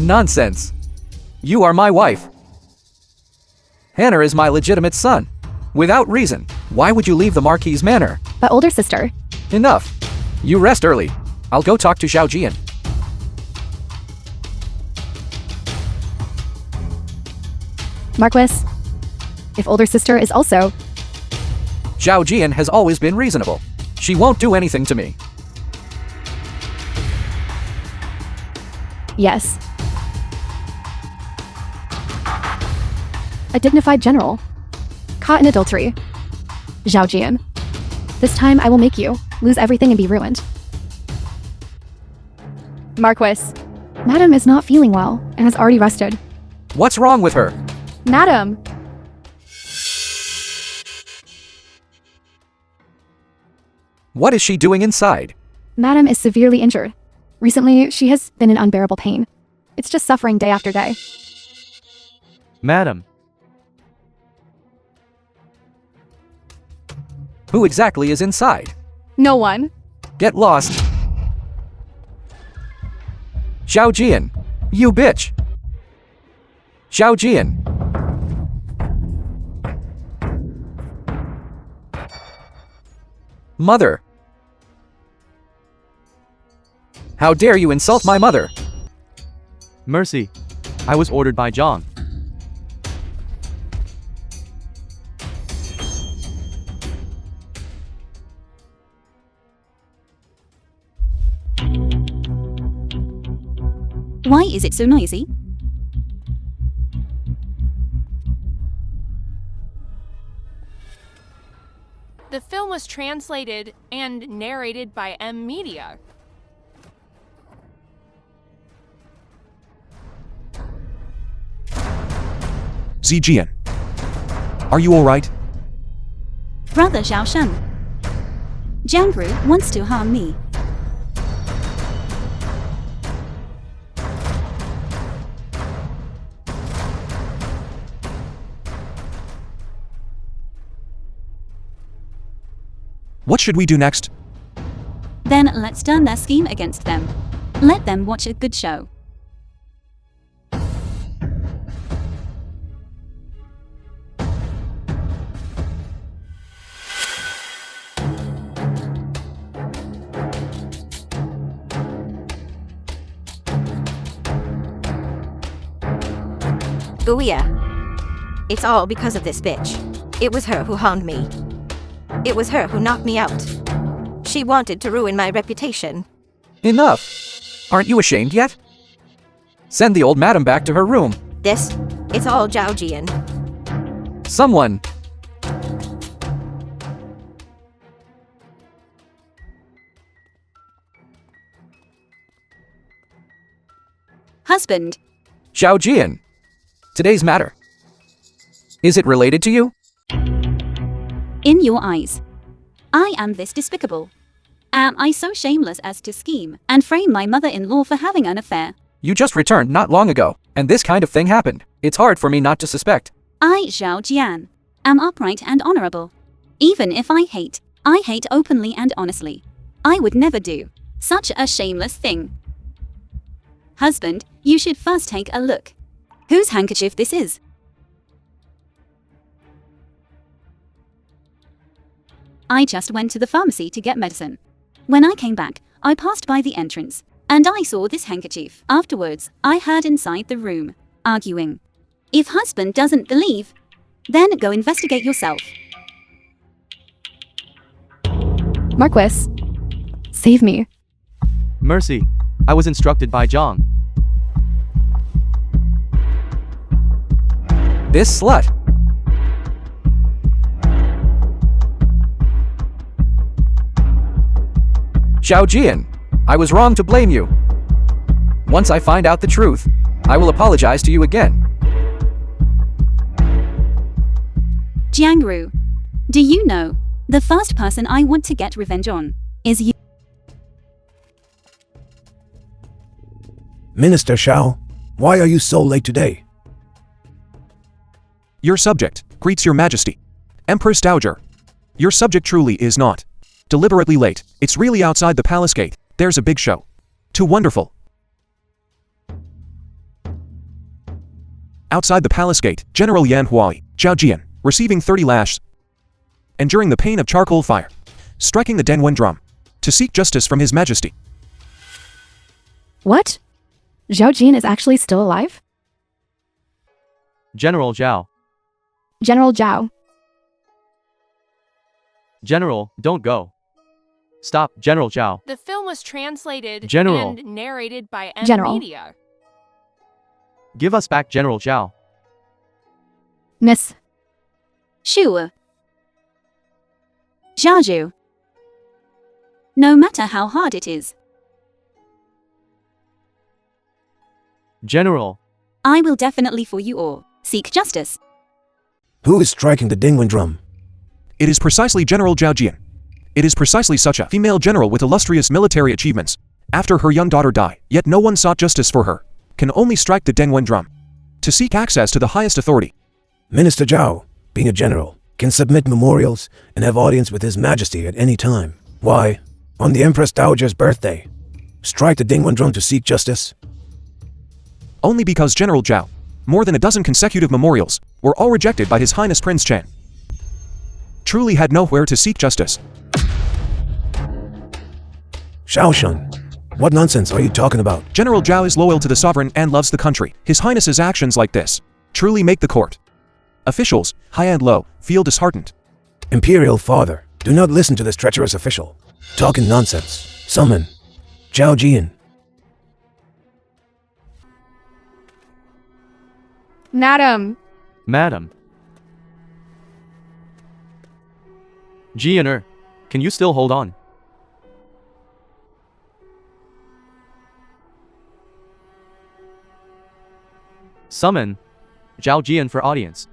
Nonsense. You are my wife. Hannah is my legitimate son. Without reason, why would you leave the Marquis's manor? But older sister. Enough. You rest early. I'll go talk to Xiao Jian. Marquis, if older sister is also... Xiao Jian has always been reasonable. She won't do anything to me. Yes. A dignified general. Caught in adultery. Xiao Jian. This time I will make you lose everything and be ruined. Marquis, Madam is not feeling well and has already rested. What's wrong with her? Madam! What is she doing inside? Madam is severely injured. Recently, she has been in unbearable pain. It's just suffering day after day. Madam. Who exactly is inside? No one. Get lost. Xiao Jian. You bitch. Xiao Jian. Mother. How dare you insult my mother? Mercy. I was ordered by Trong. Why is it so noisy? The film was translated and narrated by M Media. Zijian. Are you alright? Brother Xiao Shen. Jiangru wants to harm me. What should we do next? Then let's turn their scheme against them. Let them watch a good show. Booyah. It's all because of this bitch. It was her who harmed me. It was her who knocked me out. She wanted to ruin my reputation. Enough. Aren't you ashamed yet? Send the old madam back to her room. It's all Xiao Jian. Someone. Husband. Xiao Jian. Today's matter. Is it related to you? In your eyes. I am this despicable. Am I so shameless as to scheme and frame my mother-in-law for having an affair? You just returned not long ago, and this kind of thing happened. It's hard for me not to suspect. I, Xiao Jian, am upright and honorable. Even if I hate openly and honestly. I would never do such a shameless thing. Husband, you should first take a look. Whose handkerchief this is? I just went to the pharmacy to get medicine. When I came back, I passed by the entrance, and I saw this handkerchief. Afterwards, I heard inside the room, arguing. If husband doesn't believe, then go investigate yourself. Marquis, save me. Mercy. I was instructed by Trong. This slut. Xiao Jian, I was wrong to blame you. Once I find out the truth, I will apologize to you again. Jiangru, do you know, the first person I want to get revenge on is you. Minister Xiao, why are you so late today? Your subject greets your majesty. Empress Dowager. Your subject truly is not deliberately late. It's really outside the palace gate. There's a big show. Too wonderful. Outside the palace gate, General Yan Huai, Zhao Jian, receiving 30 lashes, enduring the pain of charcoal fire, striking the Dengwen drum, to seek justice from His Majesty. What? Zhao Jian is actually still alive? General Zhao. General Zhao. General, don't go. Stop, General Zhao. The film was translated General. and narrated by M General. Media. Give us back General Zhao. Miss. Sure. Zhao. No matter how hard it is, General. I will definitely for you all seek justice. Who is striking the Dingwen drum? It is precisely General Zhao Jian. It is precisely such a female general with illustrious military achievements. After her young daughter died, yet no one sought justice for her. Can only strike the Dengwen drum to seek access to the highest authority. Minister Zhao, being a general, can submit memorials and have audience with His Majesty at any time. Why, on the Empress Dowager's birthday, strike the Dingwen drum to seek justice? Only because General Zhao, more than a dozen consecutive memorials, were all rejected by His Highness Prince Chen. Truly had nowhere to seek justice. Shaoshun, what nonsense are you talking about? General Zhao is loyal to the sovereign and loves the country. His Highness's actions like this truly make the court officials, high and low, feel disheartened. Imperial father, do not listen to this treacherous official. Talking nonsense. Summon Zhao Jian. Madam. Madam. Jianer, can you still hold on? Summon Zhao Jian for audience.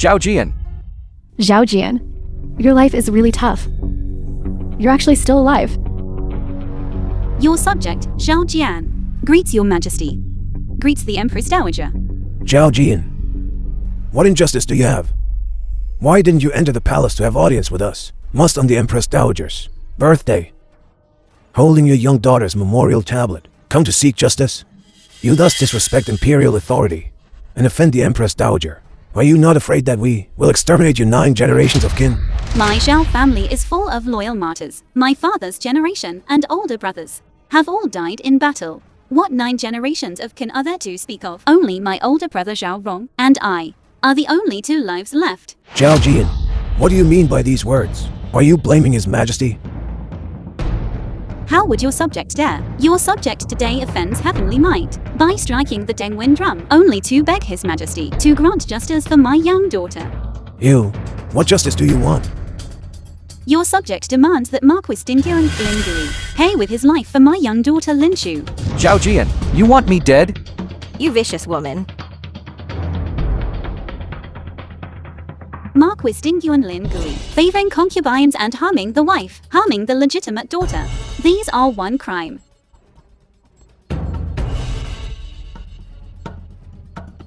Zhao Jian. Zhao Jian. Your life is really tough. You're actually still alive. Your subject, Zhao Jian, greets your majesty. Greets the Empress Dowager. Zhao Jian, what injustice do you have? Why didn't you enter the palace to have audience with us? Must on the Empress Dowager's birthday, holding your young daughter's memorial tablet, come to seek justice? You thus disrespect imperial authority and offend the Empress Dowager. Are you not afraid that we will exterminate your 9 generations of kin? My Zhao family is full of loyal martyrs. My father's generation and older brothers have all died in battle. What 9 generations of kin are there to speak of? Only my older brother Zhao Rong and I are the only 2 lives left. Zhao Jian, what do you mean by these words? Are you blaming His Majesty? How would your subject dare? Your subject today offends heavenly might by striking the Dengwen drum, only to beg His Majesty to grant justice for my young daughter. You, what justice do you want? Your subject demands that Marquis Dingyuan Lingui pay with his life for my young daughter Lin Shu. Zhao Jian, you want me dead? You vicious woman. Marquis Dingyuan Lingui, favoring concubines and harming the wife, harming the legitimate daughter. These are one crime.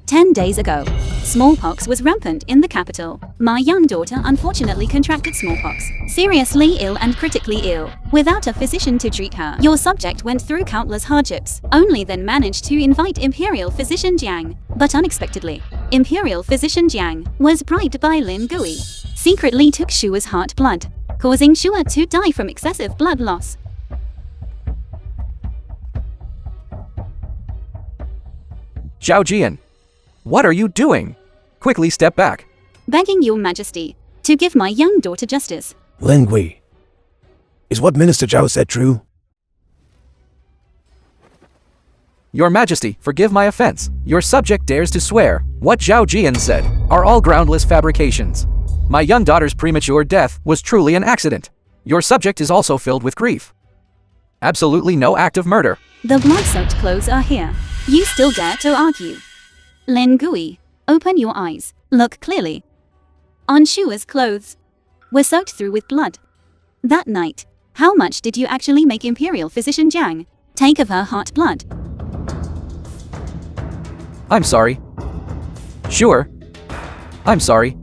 10 days ago, smallpox was rampant in the capital. My young daughter unfortunately contracted smallpox, seriously ill and critically ill, without a physician to treat her. Your subject went through countless hardships, only then managed to invite Imperial Physician Jiang. But unexpectedly, Imperial Physician Jiang was bribed by Lin Gui, secretly took Shua's heart blood, causing Shua to die from excessive blood loss. Zhao Jian, what are you doing? Quickly step back. Begging your majesty to give my young daughter justice. Lin Gui, is what Minister Zhao said true? Your Majesty, forgive my offense. Your subject dares to swear what Zhao Jian said are all groundless fabrications. My young daughter's premature death was truly an accident. Your subject is also filled with grief. Absolutely no act of murder. The blood-soaked clothes are here. You still dare to argue? Lin Gui, open your eyes. Look clearly. On Shua's clothes were soaked through with blood. That night, how much did you actually make Imperial Physician Jiang take of her heart blood? I'm sorry. Sure. I'm sorry.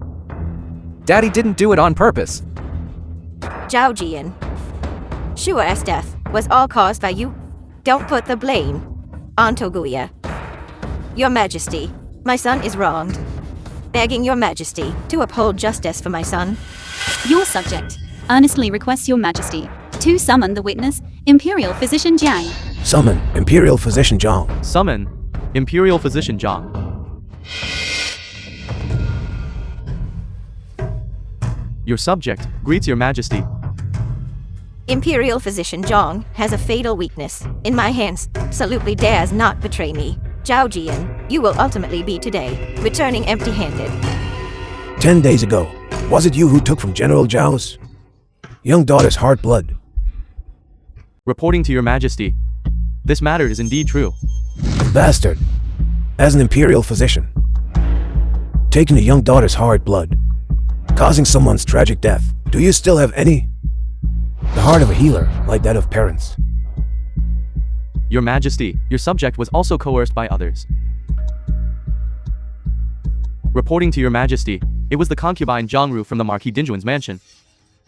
Daddy didn't do it on purpose. Zhao Jian. Shua's death was all caused by you. Don't put the blame on Toguya. Your Majesty, my son is wronged. Begging your Majesty to uphold justice for my son. Your subject earnestly requests your Majesty to summon the witness, Imperial Physician Jiang. Summon Imperial Physician Zhang. Summon Imperial Physician Zhang. Your subject greets your Majesty. Imperial Physician Zhang has a fatal weakness. In my hands, absolutely dares not betray me. Zhao Jian, you will ultimately be today, returning empty-handed. 10 days ago, was it you who took from General Zhao's young daughter's heart blood? Reporting to your Majesty. This matter is indeed true. Bastard. As an Imperial physician, taking a young daughter's heart blood, causing someone's tragic death, do you still have any? The heart of a healer, like that of parents. Your Majesty, your subject was also coerced by others. Reporting to your Majesty, it was the concubine Zhangru from the Marquis Dinjuan's mansion.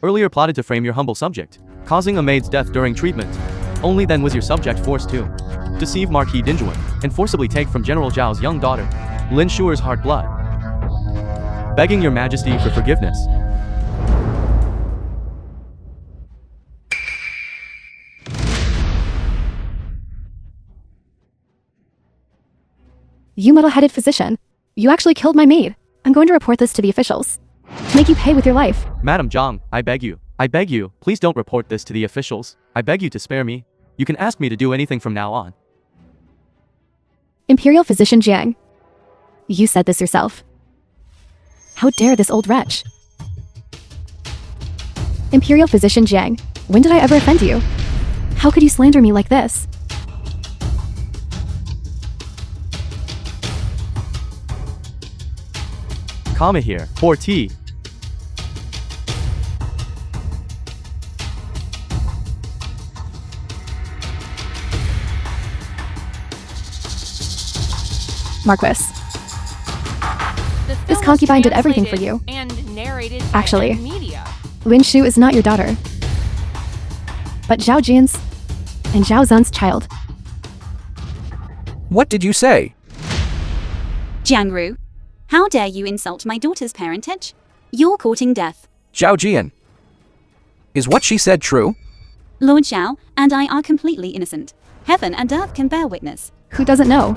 Earlier plotted to frame your humble subject, causing a maid's death during treatment. Only then was your subject forced to deceive Marquis Dinjuan and forcibly take from General Zhao's young daughter, Lin Shuer's heart blood. Begging your Majesty for forgiveness. You muddle-headed physician. You actually killed my maid. I'm going to report this to the officials. To make you pay with your life. Madam Zhang, I beg you, please don't report this to the officials. I beg you to spare me. You can ask me to do anything from now on. Imperial Physician Jiang. You said this yourself. How dare this old wretch? Imperial Physician Jiang, when did I ever offend you? How could you slander me like this? Kama here, pour tea. Marquis. This concubine did everything for you. And narrated Actually. by media. Lin Shu is not your daughter, but Zhao Jian's and Zhao Zun's child. What did you say? Jiangru, how dare you insult my daughter's parentage? You're courting death. Zhao Jian. Is what she said true? Lord Zhao and I are completely innocent. Heaven and earth can bear witness. Who doesn't know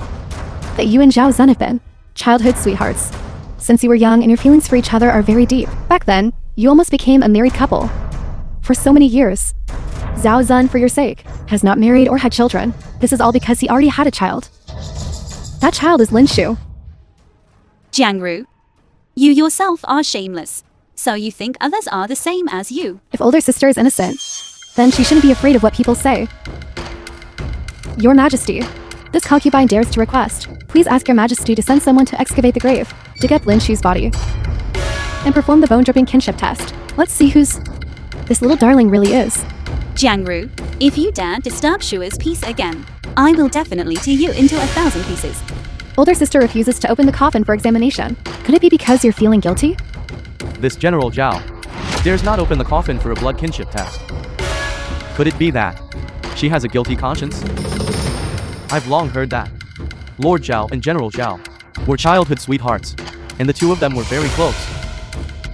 that you and Zhao Zun have been childhood sweethearts since you were young, and your feelings for each other are very deep. Back then, you almost became a married couple. For so many years, Zhao Zun, for your sake, has not married or had children. This is all because he already had a child. That child is Lin Shu. Jiangru, you yourself are shameless. So you think others are the same as you. If older sister is innocent, then she shouldn't be afraid of what people say. Your Majesty, this concubine dares to request. Please ask your Majesty to send someone to excavate the grave, dig up Lin Shu's body, and perform the bone-dripping kinship test. Let's see whose this little darling really is. Jiangru, if you dare disturb Shua's peace again, I will definitely tear you into 1,000 pieces. Older sister refuses to open the coffin for examination. Could it be because you're feeling guilty? This General Zhao dares not open the coffin for a blood kinship test. Could it be that she has a guilty conscience? I've long heard that Lord Zhao and General Zhao were childhood sweethearts, and the two of them were very close.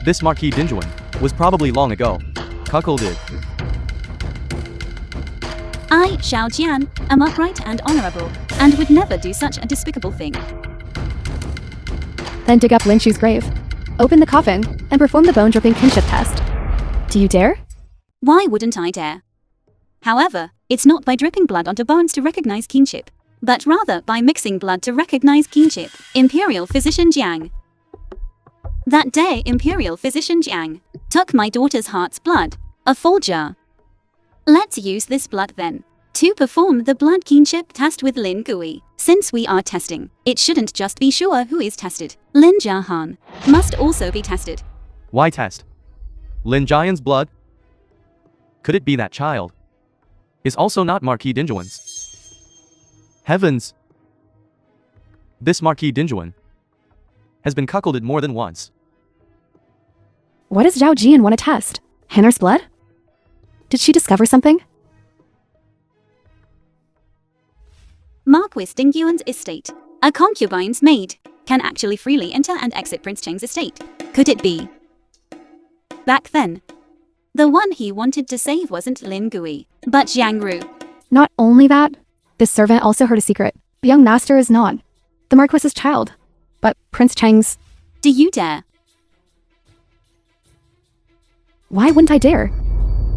This Marquis Dinjuan was probably long ago cuckolded. I, Zhao Jian, am upright and honorable, and would never do such a despicable thing. Then dig up Lin Shu's grave, open the coffin, and perform the bone-dripping kinship test. Do you dare? Why wouldn't I dare? However, it's not by dripping blood onto bones to recognize kinship, but rather by mixing blood to recognize kinship. Imperial Physician Jiang. That day, Imperial Physician Jiang took my daughter's heart's blood, a full jar. Let's use this blood then. to perform the blood kinship test with Lin Gui. Since we are testing, it shouldn't just be Shua who is tested. Lin Jiahan must also be tested. Why test? Lin Jian's blood? Could it be that child is also not Marquis Dinjuan's? Heavens! This Marquis Dinjuan has been cuckolded more than once. What does Zhao Jian want to test? Henner's blood? Did she discover something? Marquis Dingyuan's estate. A concubine's maid can actually freely enter and exit Prince Cheng's estate. Could it be? Back then, the one he wanted to save wasn't Lin Gui, but Jiang Ru. Not only that, this servant also heard a secret. The young master is not the Marquis's child, but Prince Cheng's. Do you dare? Why wouldn't I dare?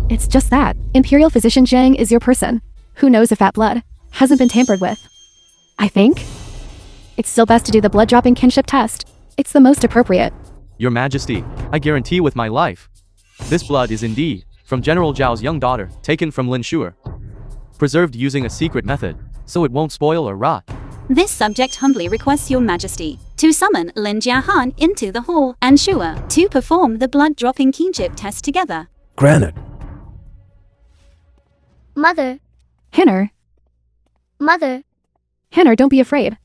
It's just that. Imperial Physician Jiang is your person. Who knows if that blood hasn't been tampered with? I think it's still best to do the blood-dropping kinship test. It's the most appropriate. Your Majesty, I guarantee with my life, this blood is indeed from General Zhao's young daughter, taken from Lin Shuer, preserved using a secret method, so it won't spoil or rot. This subject humbly requests your majesty to summon Lin Jiahan into the hall and Shuer to perform the blood-dropping kinship test together. Granted. Mother, Henner. mother, Henner, don't be afraid.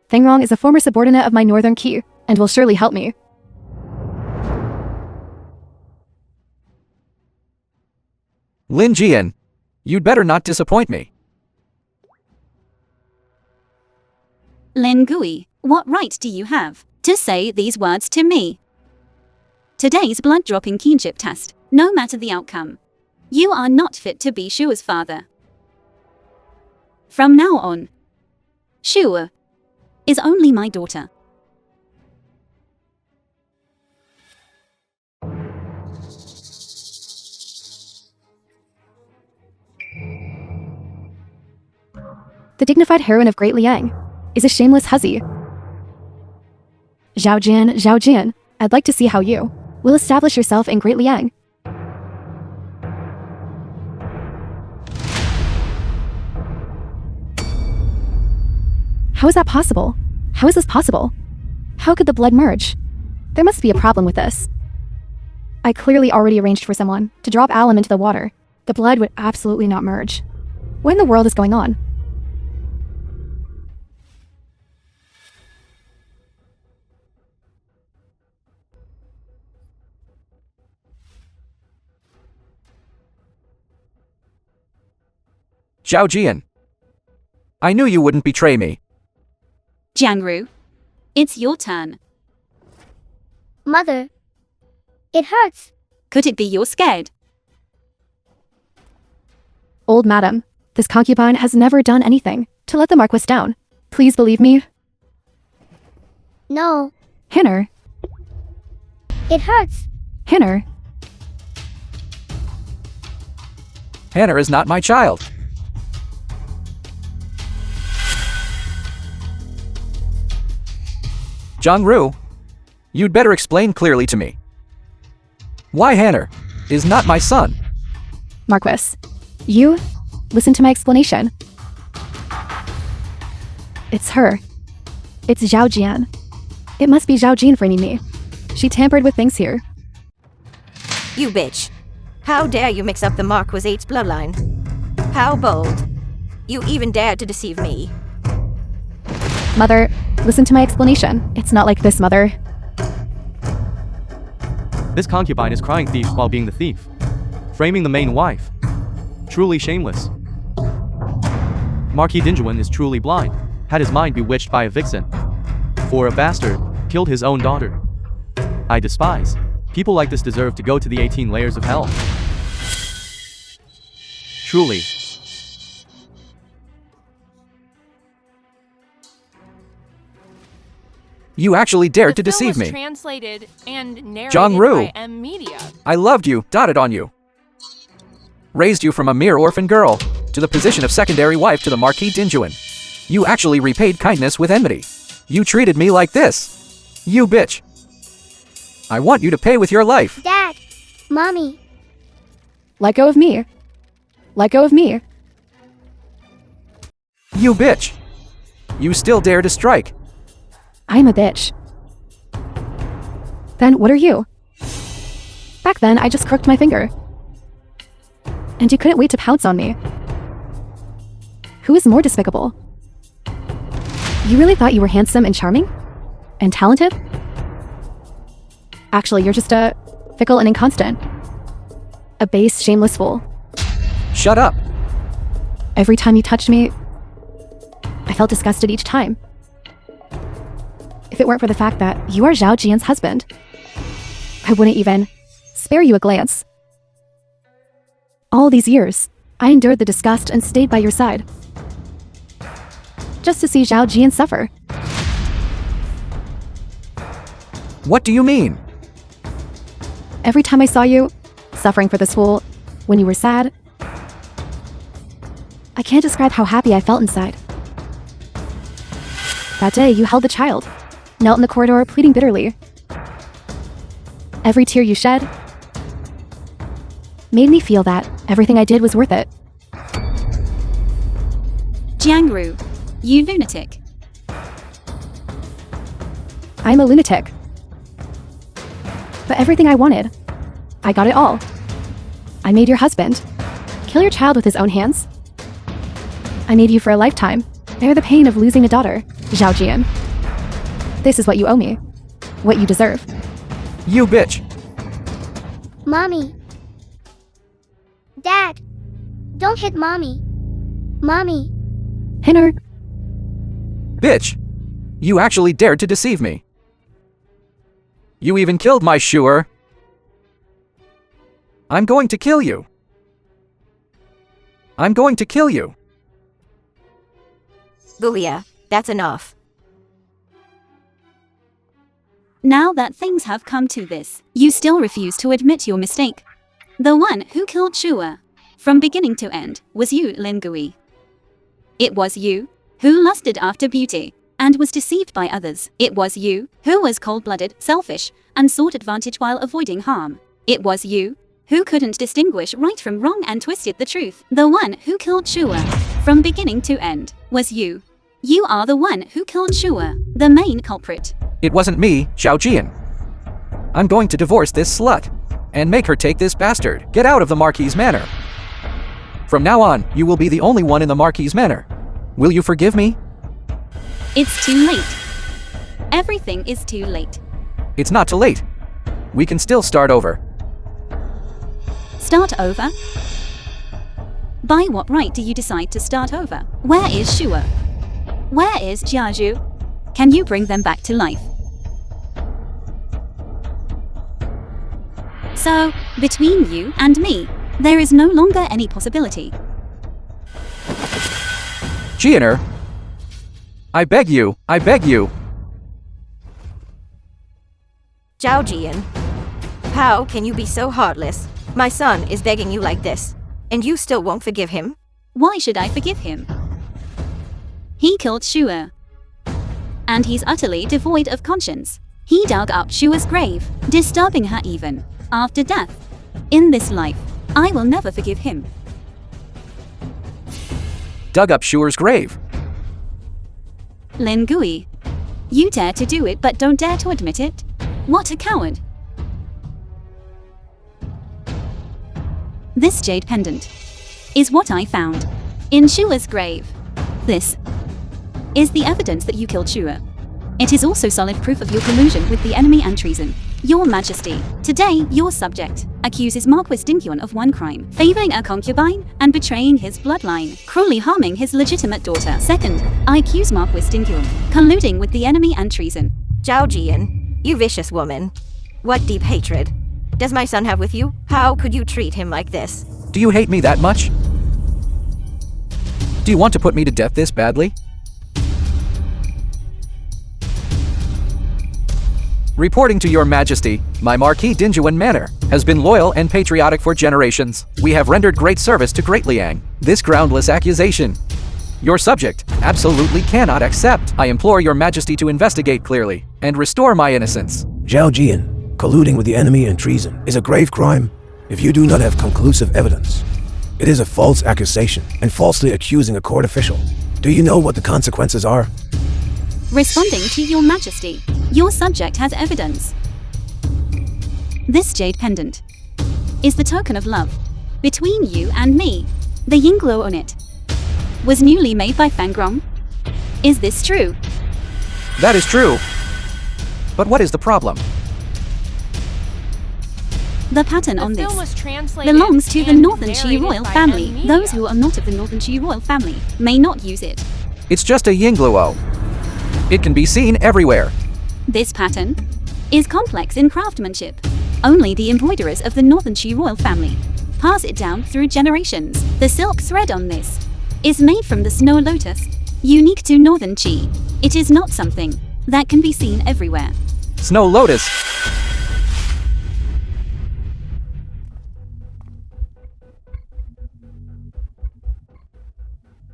Thangrong is a former subordinate of my northern Qi, and will surely help me. Lin Jian, you'd better not disappoint me. Lin Gui, what right do you have to say these words to me? Today's blood-dropping kinship test, no matter the outcome, you are not fit to be Shua's father. From now on, Shua is only my daughter. The dignified heroine of Great Liang is a shameless hussy. Zhao Jian, I'd like to see how you will establish yourself in Great Liang. How is that possible? How is this possible? How could the blood merge? There must be a problem with this. I clearly already arranged for someone to drop alum into the water. The blood would absolutely not merge. What in the world is going on? Zhao Jian, I knew you wouldn't betray me. Jiang Ru, it's your turn. mother. It hurts. Could it be you're scared? Old madam, this concubine has never done anything to let the Marquis down. Please believe me. No, Henner, it hurts. Henner, Hannah is not my child. Zhang Ru, you'd better explain clearly to me. Why Hannah is not my son? Marquis, you listen to my explanation. It's her. It's Zhao Jian. It must be Zhao Jian framing me. She tampered with things here. You bitch. How dare you mix up the Marquis 8's bloodline? How bold. You even dared to deceive me. Mother, listen to my explanation. It's not like this, Mother. This concubine is crying thief while being the thief, framing the main wife. Truly shameless. Marquis Dinjuan is truly blind, had his mind bewitched by a vixen. For a bastard, killed his own daughter. I despise. People like this deserve to go to the 18 layers of hell. Truly. You actually dared to The film deceive was me. translated and narrated Zhang Ru. by M Media. I loved you, dotted on you. Raised you from a mere orphan girl to the position of secondary wife to the Marquis Dinjuan. You actually repaid kindness with enmity. You treated me like this. You bitch. I want you to pay with your life. Dad. Mommy. Let go of me. Let go of me. You bitch. You still dare to strike. I'm a bitch. Then what are you? Back then, I just crooked my finger. And you couldn't wait to pounce on me. Who is more despicable? You really thought you were handsome and charming? And talented? Actually, you're just a fickle and inconstant. A base, shameless fool. Shut up. Every time you touched me, I felt disgusted each time. If it weren't for the fact that you are Zhao Jian's husband, I wouldn't even spare you a glance. All these years, I endured the disgust and stayed by your side. Just to see Zhao Jian suffer. What do you mean? Every time I saw you, suffering for this fool, when you were sad, I can't describe how happy I felt inside. That day, you held the child, knelt in the corridor pleading bitterly. Every tear you shed made me feel that everything I did was worth it. Jiangru, you lunatic. I'm a lunatic. But everything I wanted, I got it all. I made your husband kill your child with his own hands. I made you for a lifetime bear the pain of losing a daughter, Zhao Jian. This is what you owe me, what you deserve. You bitch. Mommy. Dad. Don't hit Mommy. Mommy. Hinner, Bitch. You actually dared to deceive me. You even killed my Shuer. I'm going to kill you. I'm going to kill you. Booyah, that's enough. Now that things have come to this, you still refuse to admit your mistake. The one who killed Shua, from beginning to end, was you, Lingui. It was you who lusted after beauty and was deceived by others. It was you who was cold-blooded, selfish, and sought advantage while avoiding harm. It was you who couldn't distinguish right from wrong and twisted the truth. The one who killed Shua, from beginning to end, was you. You are the one who killed Shua, the main culprit. It wasn't me, Zhao Jian. I'm going to divorce this slut and make her take this bastard. Get out of the Marquis Manor. From now on, you will be the only one in the Marquis Manor. Will you forgive me? It's too late. Everything is too late. It's not too late. We can still start over. Start over? By what right do you decide to start over? Where is Shua? Where is Jiaju? Can you bring them back to life? So, between you and me, there is no longer any possibility. Jianer, I beg you, I beg you. Zhao Jian, how can you be so heartless? My son is begging you like this, and you still won't forgive him? Why should I forgive him? He killed Shua. And he's utterly devoid of conscience. He dug up Shua's grave, disturbing her even after death. In this life, I will never forgive him. Dug up Shuer's grave. Lingui, you dare to do it but don't dare to admit it? What a coward. This jade pendant is what I found in Shua's grave. This is the evidence that you killed Shua. It is also solid proof of your collusion with the enemy and treason. Your Majesty, today your subject accuses Marquis Dingyuan of one crime, favoring a concubine and betraying his bloodline, cruelly harming his legitimate daughter. Second, I accuse Marquis Dingyuan colluding with the enemy and treason. Zhao Jian, you vicious woman. What deep hatred does my son have with you? How could you treat him like this? Do you hate me that much? Do you want to put me to death this badly? Reporting to your Majesty, my Marquis Dingyuan Manor has been loyal and patriotic for generations. We have rendered great service to Great Liang. This groundless accusation, your subject absolutely cannot accept. I implore your Majesty to investigate clearly and restore my innocence. Zhao Jian, colluding with the enemy and treason is a grave crime if you do not have conclusive evidence. It is a false accusation and falsely accusing a court official. Do you know what the consequences are? Responding to your majesty, your subject has evidence. This jade pendant is the token of love between you and me. The yin glow on it was newly made by Fang Rong. Is this true? That is true. But what is the problem? The pattern on The this film was translated belongs to the and Northern Chi narrated royal by family. M. Those Media. who are not of the Northern Chi royal family may not use it. It's just a yingluo. It can be seen everywhere. This pattern is complex in craftsmanship. Only the embroiderers of the Northern Chi royal family pass it down through generations. The silk thread on this is made from the snow lotus, unique to Northern Chi. It is not something that can be seen everywhere. Snow lotus.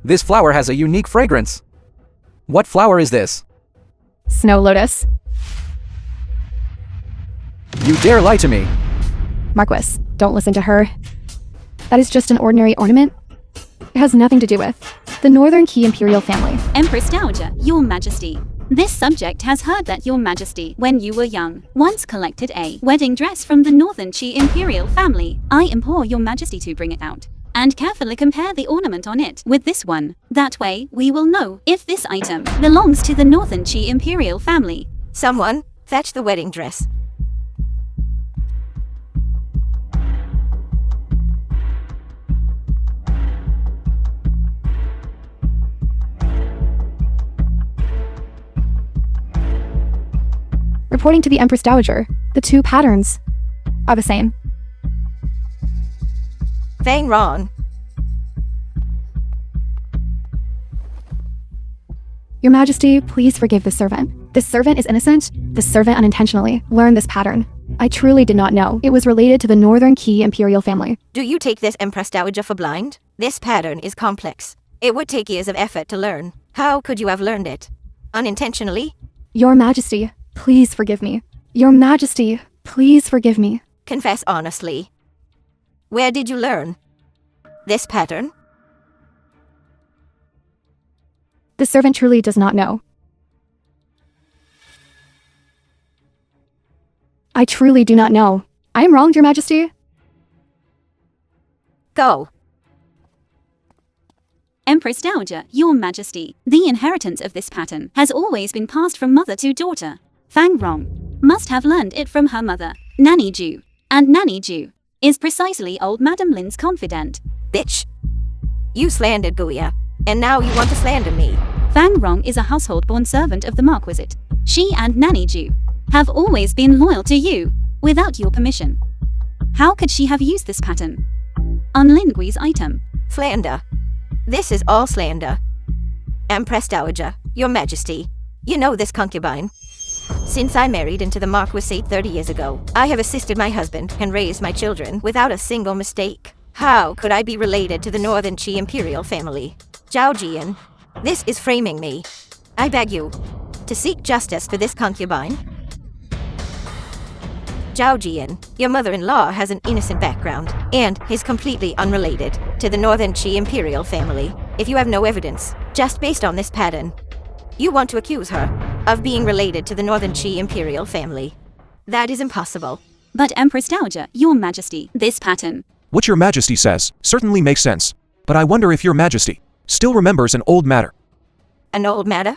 This flower has a unique fragrance. What flower is this? Snow lotus. You dare lie to me. Marquis, don't listen to her. That is just an ordinary ornament. It has nothing to do with the Northern Qi imperial family. Empress Dowager, your majesty. This subject has heard that your majesty, when you were young, once collected a wedding dress from the Northern Qi imperial family. I implore your majesty to bring it out and carefully compare the ornament on it with this one. That way, we will know if this item belongs to the Northern Qi imperial family. Someone, fetch the wedding dress. Reporting to the Empress Dowager, the two patterns are the same. Fang Ron. Your Majesty, please forgive this servant. This servant is innocent. This servant unintentionally learned this pattern. I truly did not know it was related to the Northern Qi imperial family. Do you take this Empress Dowager for blind? This pattern is complex. It would take years of effort to learn. How could you have learned it? Unintentionally? Your Majesty, please forgive me. Your Majesty, please forgive me. Confess honestly. Where did you learn this pattern? The servant truly does not know. I truly do not know. I am wronged, Your Majesty. Go. Empress Dowager, your majesty. The inheritance of this pattern has always been passed from mother to daughter. Fang Rong must have learned it from her mother, Nanny Ju. And Nanny Ju is precisely old Madam Lin's confidant. Bitch. You slandered Guia, and now you want to slander me. Fang Rong is a household-born servant of the Marquisate. She and Nanny Ju have always been loyal to you, without your permission. How could she have used this pattern on Lin Gui's item? Slander. This is all slander. Empress Dowager, your majesty, you know this concubine. Since I married into the Marquisate 30 years ago, I have assisted my husband and raised my children without a single mistake. How could I be related to the Northern Qi imperial family? Zhao Jian, this is framing me. I beg you to seek justice for this concubine. Zhao Jian, your mother-in-law has an innocent background and is completely unrelated to the Northern Qi imperial family. If you have no evidence, just based on this pattern, you want to accuse her of being related to the Northern Qi imperial family. That is impossible. But Empress Dowager, your majesty, this pattern. What your majesty says certainly makes sense, but I wonder if your majesty still remembers an old matter. An old matter?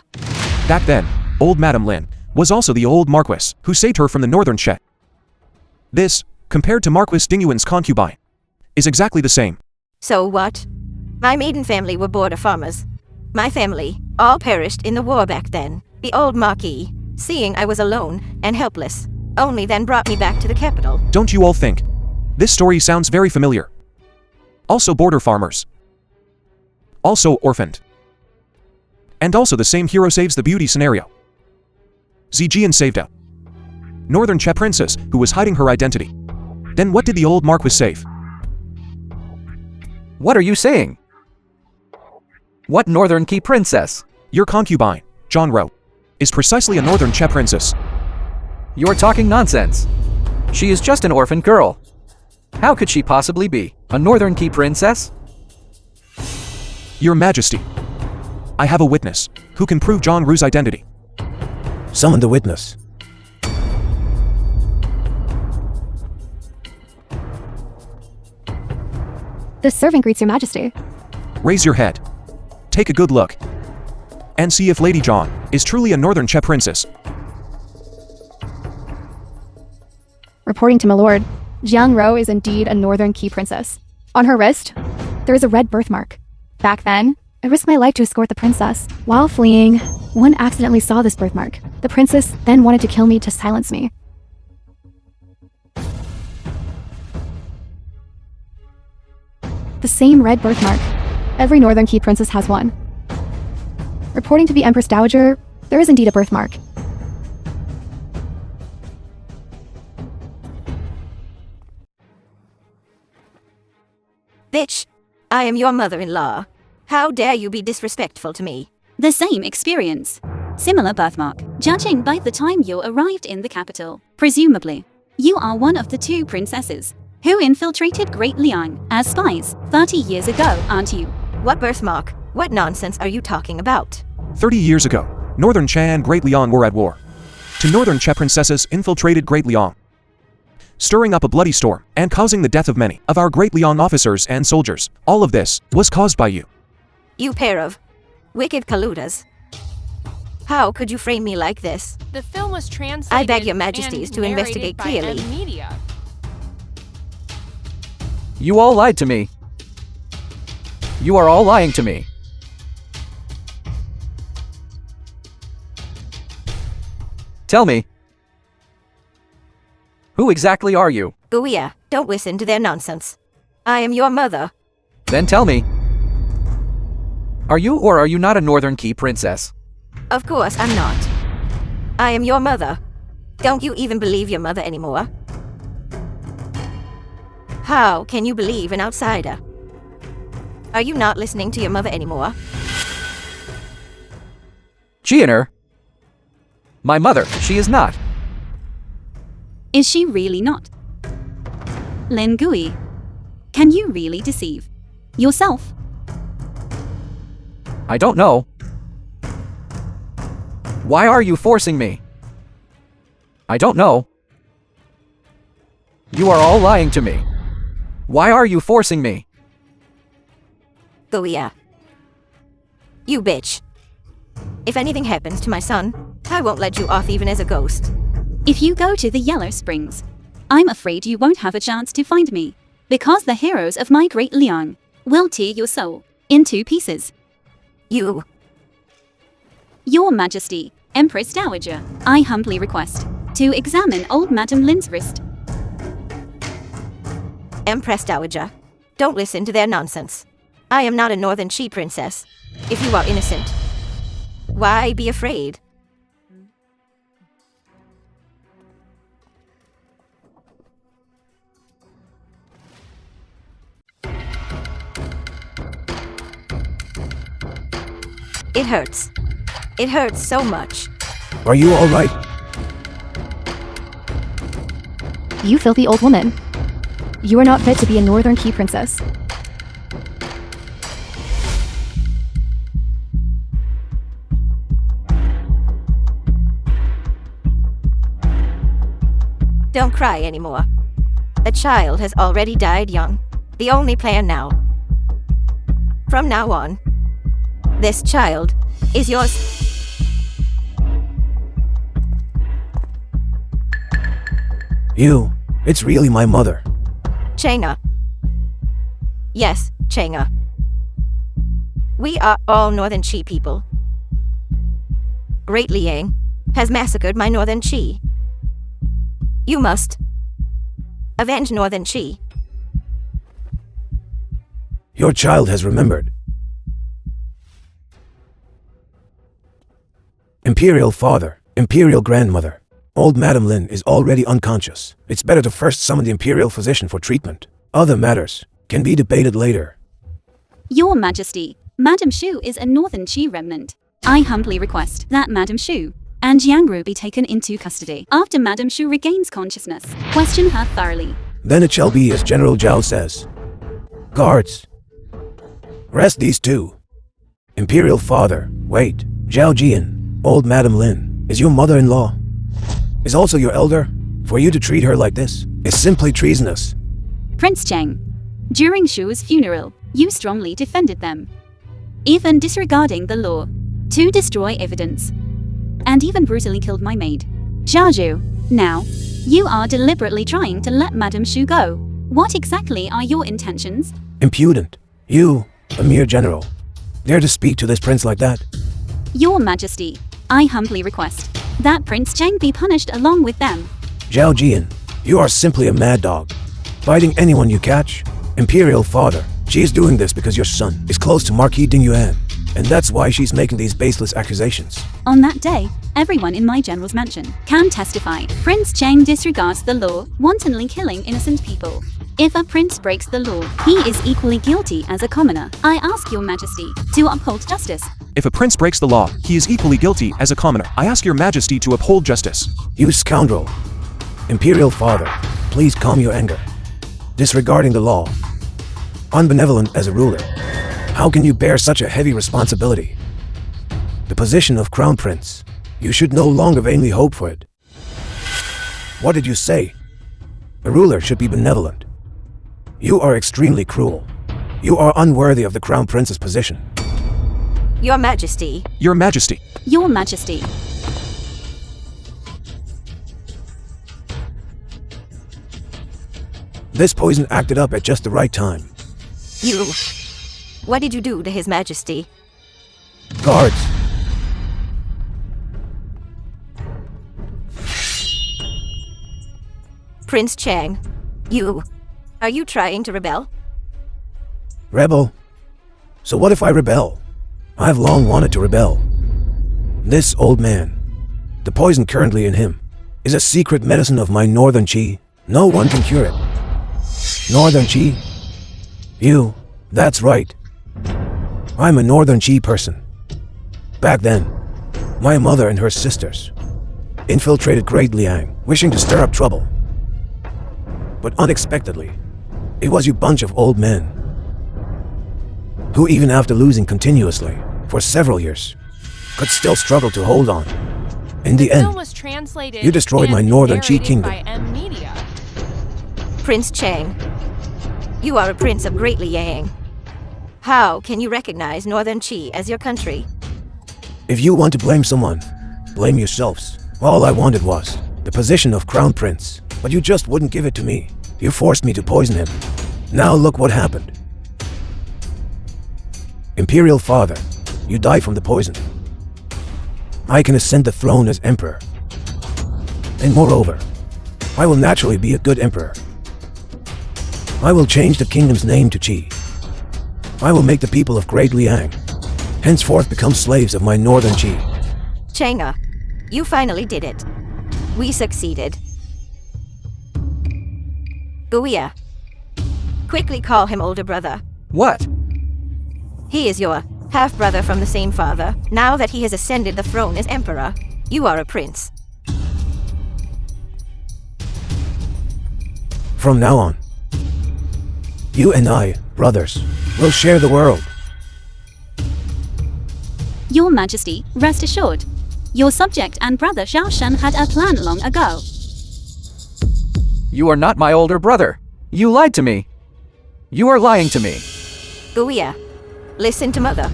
Back then, old Madam Lin was also the old Marquis who saved her from the Northern Che. This, compared to Marquis Dingyuan's concubine, is exactly the same. So what? My maiden family were border farmers. My family all perished in the war back then. The old Marquis, seeing I was alone and helpless, only then brought me back to the capital. Don't you all think this story sounds very familiar? Also border farmers. Also orphaned. And also the same hero saves the beauty scenario. Zijian saved a Northern Che princess who was hiding her identity. Then what did the old Marquis save? What are you saying? What Northern Qi princess? Your concubine, John Ro, is precisely a Northern Che princess. You're talking nonsense. She is just an orphan girl. How could she possibly be a Northern Key princess? Your Majesty, I have a witness who can prove John Ru's identity. Summon the witness. The servant greets your majesty. Raise your head. Take a good look. And see if Lady John is truly a Northern Che princess. Reporting to my lord, Jiang Ro is indeed a Northern Key princess. On her wrist, there is a red birthmark. Back then, I risked my life to escort the princess. While fleeing, one accidentally saw this birthmark. The princess then wanted to kill me to silence me. The same red birthmark. Every Northern Key princess has one. Reporting to the Empress Dowager, there is indeed a birthmark. Bitch, I am your mother-in-law. How dare you be disrespectful to me? The same experience. Similar birthmark, judging by the time you arrived in the capital. Presumably, you are one of the two princesses who infiltrated Great Liang as spies 30 years ago, aren't you? What birthmark? What nonsense are you talking about? 30 years ago, Northern Che and Great Liang were at war. Two Northern Che princesses infiltrated Great Liang, stirring up a bloody storm and causing the death of many of our Great Liang officers and soldiers. All of this was caused by you. You pair of wicked colluders. How could you frame me like this? The film was translated I beg your majesties and to investigate narrated by clearly. Media. You all lied to me. You are all lying to me. Tell me, who exactly are you? Booyah, don't listen to their nonsense. I am your mother. Then tell me, are you or are you not a Northern Key princess? Of course I'm not. I am your mother. Don't you even believe your mother anymore? How can you believe an outsider? Are you not listening to your mother anymore? Billionaire. My mother, she is not. Is she really not? Lin Gui, can you really deceive yourself? I don't know. Why are you forcing me? I don't know. You are all lying to me. Why are you forcing me? Booyah. You bitch. If anything happens to my son, I won't let you off even as a ghost. If you go to the Yellow Springs, I'm afraid you won't have a chance to find me, because the heroes of my Great Liang will tear your soul in 2 pieces. You. Your Majesty, Empress Dowager, I humbly request to examine old Madame Lin's wrist. Empress Dowager, don't listen to their nonsense. I am not a Northern Chi princess. If you are innocent, why be afraid? It hurts. It hurts so much. Are you all right? You filthy old woman. You are not fit to be a Northern Key princess. Don't cry anymore. A child has already died young. The only plan now. From now on, this child is yours. It's really my mother. Chenga. Yes, Chenga. We are all Northern Chi people. Great Liang has massacred my Northern Chi. You must avenge Northern Chi. Your child has remembered. Imperial father, Imperial grandmother. Old Madame Lin is already unconscious. It's better to first summon the Imperial physician for treatment. Other matters can be debated later. Your Majesty, Madame Shu is a Northern Chi remnant. I humbly request that Madame Shu and Jiangru be taken into custody. After Madame Shu regains consciousness, question her thoroughly. Then it shall be as General Zhao says. Guards, arrest these two. Imperial father, wait. Zhao Jian, old Madame Lin, is your mother-in-law. Is also your elder. For you to treat her like this is simply treasonous. Prince Cheng, during Shu's funeral, you strongly defended them, even disregarding the law, to destroy evidence, and even brutally killed my maid, Xiaozhu. Now, you are deliberately trying to let Madame Shu go. What exactly are your intentions? Impudent. You, a mere general, dare to speak to this prince like that? Your Majesty, I humbly request that Prince Cheng be punished along with them. Zhao Jian, you are simply a mad dog, biting anyone you catch. Imperial father, she is doing this because your son is close to Marquis Dingyuan, and that's why she's making these baseless accusations. On that day, everyone in my general's mansion can testify. Prince Cheng disregards the law, wantonly killing innocent people. If a prince breaks the law, he is equally guilty as a commoner. I ask your Majesty to uphold justice. If a prince breaks the law, he is equally guilty as a commoner. I ask your majesty to uphold justice. You scoundrel. Imperial father, please calm your anger. Disregarding the law, unbenevolent as a ruler, how can you bear such a heavy responsibility? The position of crown prince, you should no longer vainly hope for it. What did you say? A ruler should be benevolent. You are extremely cruel. You are unworthy of the crown prince's position. Your Majesty. Your majesty. Your Majesty. This poison acted up at just the right time. You. What did you do to His Majesty? Guards. Prince Cheng. You. Are you trying to rebel? Rebel? So what if I rebel? I've long wanted to rebel. This old man, the poison currently in him, is a secret medicine of my northern chi. No one can cure it. Northern chi? You, that's right. I'm a northern chi person. Back then, my mother and her sisters infiltrated Great Liang, wishing to stir up trouble. But unexpectedly, it was you bunch of old men who, even after losing continuously for several years, could still struggle to hold on. In the end, Film was translated you destroyed my and northern chi narrated kingdom. by M Media. Prince Cheng. You are a prince of Great Liang. How can you recognize Northern Chi as your country? If you want to blame someone, blame yourselves. All I wanted was the position of crown prince, but you just wouldn't give it to me. You forced me to poison him. Now look what happened. Imperial father, you die from the poison. I can ascend the throne as emperor. And moreover, I will naturally be a good emperor. I will change the kingdom's name to Qi. I will make the people of Great Liang henceforth become slaves of my northern Qi. Chenga, you finally did it. We succeeded. Guia. Quickly call him older brother. What? He is your half-brother from the same father. Now that he has ascended the throne as emperor, you are a prince. From now on, you and I, brothers, will share the world. Your Majesty, rest assured. Your subject and brother Xiao Shen had a plan long ago. You are not my older brother. You lied to me. You are lying to me. Guia, listen to Mother.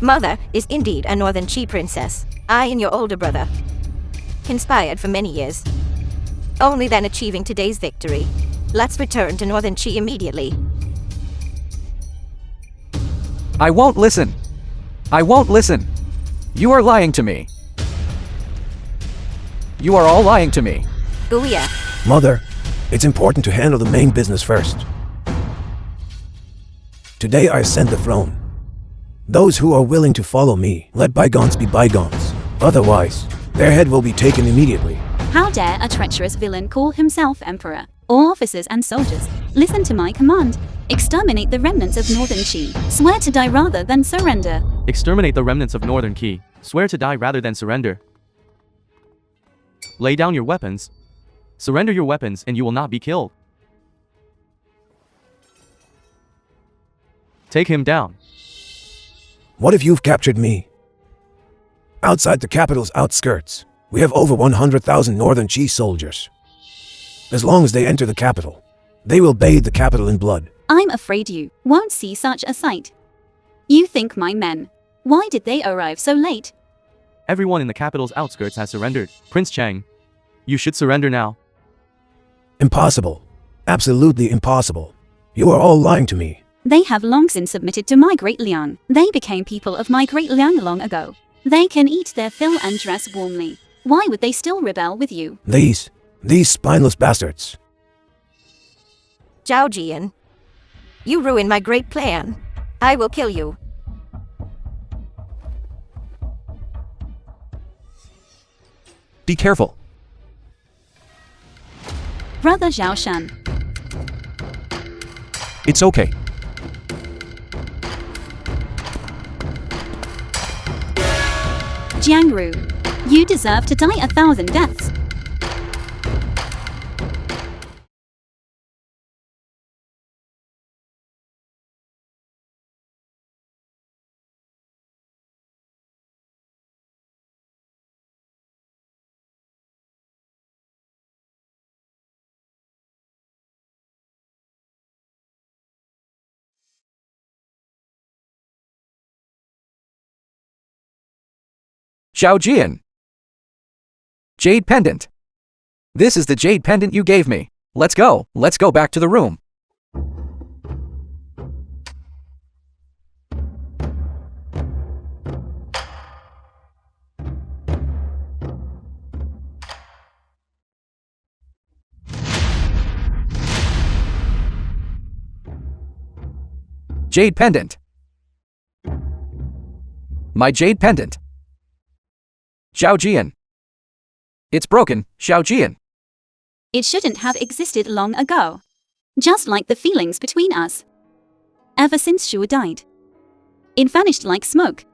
Mother is indeed a Northern Chi princess. I and your older brother conspired for many years, only then achieving today's victory. Let's return to Northern Chi immediately. I won't listen. I won't listen. You are lying to me. You are all lying to me. Guia, Mother, it's important to handle the main business first. Today I ascend the throne. Those who are willing to follow me, let bygones be bygones. Otherwise, their head will be taken immediately. How dare a treacherous villain call himself emperor? All officers and soldiers, listen to my command. Exterminate the remnants of Northern Qi. Swear to die rather than surrender. Exterminate the remnants of Northern Qi. Swear to die rather than surrender. Lay down your weapons. Surrender your weapons and you will not be killed. Take him down. What if you've captured me? Outside the capital's outskirts, we have over 100,000 Northern Cheese soldiers. As long as they enter the capital, they will bathe the capital in blood. I'm afraid you won't see such a sight. You think my men. Why did they arrive so late? Everyone in the capital's outskirts has surrendered. Prince Chang, you should surrender now. Impossible. Absolutely impossible. You are all lying to me. They have long since submitted to my Great Liang. They became people of my Great Liang long ago. They can eat their fill and dress warmly. Why would they still rebel with you? These spineless bastards. Zhao Jian, you ruined my great plan. I will kill you. Be careful. Brother Zhao Shan. It's okay. Jiang Ru, you deserve to die 1,000 deaths. Zhao Jian. Jade pendant. This is the jade pendant you gave me. Let's go back to the room. Jade pendant. My jade pendant. Zhao Jian. It's broken, Zhao Jian. It shouldn't have existed long ago. Just like the feelings between us. Ever since Shu died. It vanished like smoke.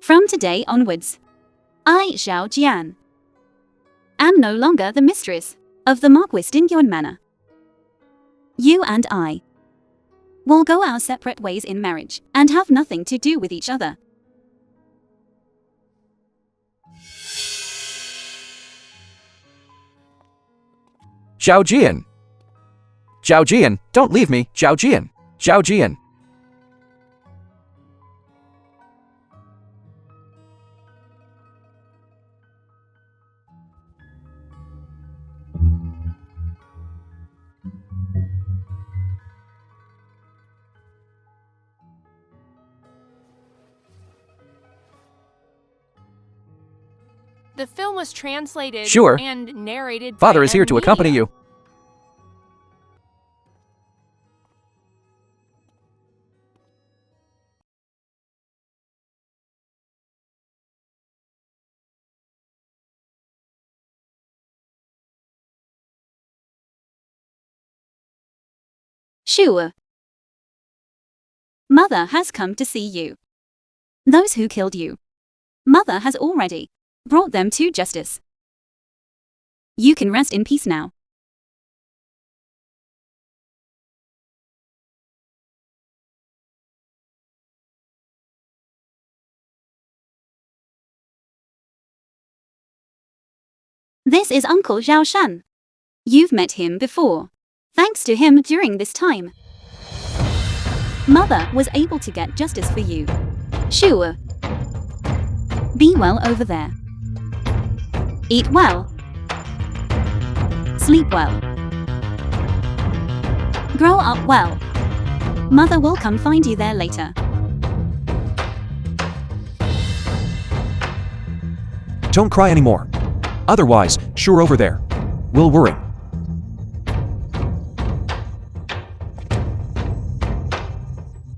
From today onwards, I, Zhao Jian, am no longer the mistress of the Marquis Dingyuan Manor. You and I will go our separate ways in marriage and have nothing to do with each other. Zhao Jian. Zhao Jian, don't leave me, Zhao Jian. Zhao Jian. The film was translated Sure. and narrated Father by is here to accompany media. you. Sure. Mother has come to see you. Those who killed you. Mother has already brought them to justice. You can rest in peace now. This is Uncle Zhao Shan. You've met him before. Thanks to him during this time, Mother was able to get justice for you. Sure. Be well over there. Eat well. Sleep well. Grow up well. Mother will come find you there later. Don't cry anymore. Otherwise, sure over there will worry.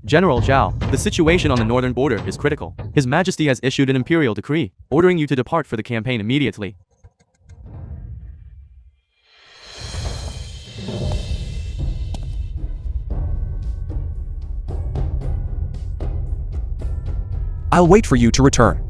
General Zhao, the situation on the northern border is critical. His Majesty has issued an imperial decree, ordering you to depart for the campaign immediately. I'll wait for you to return.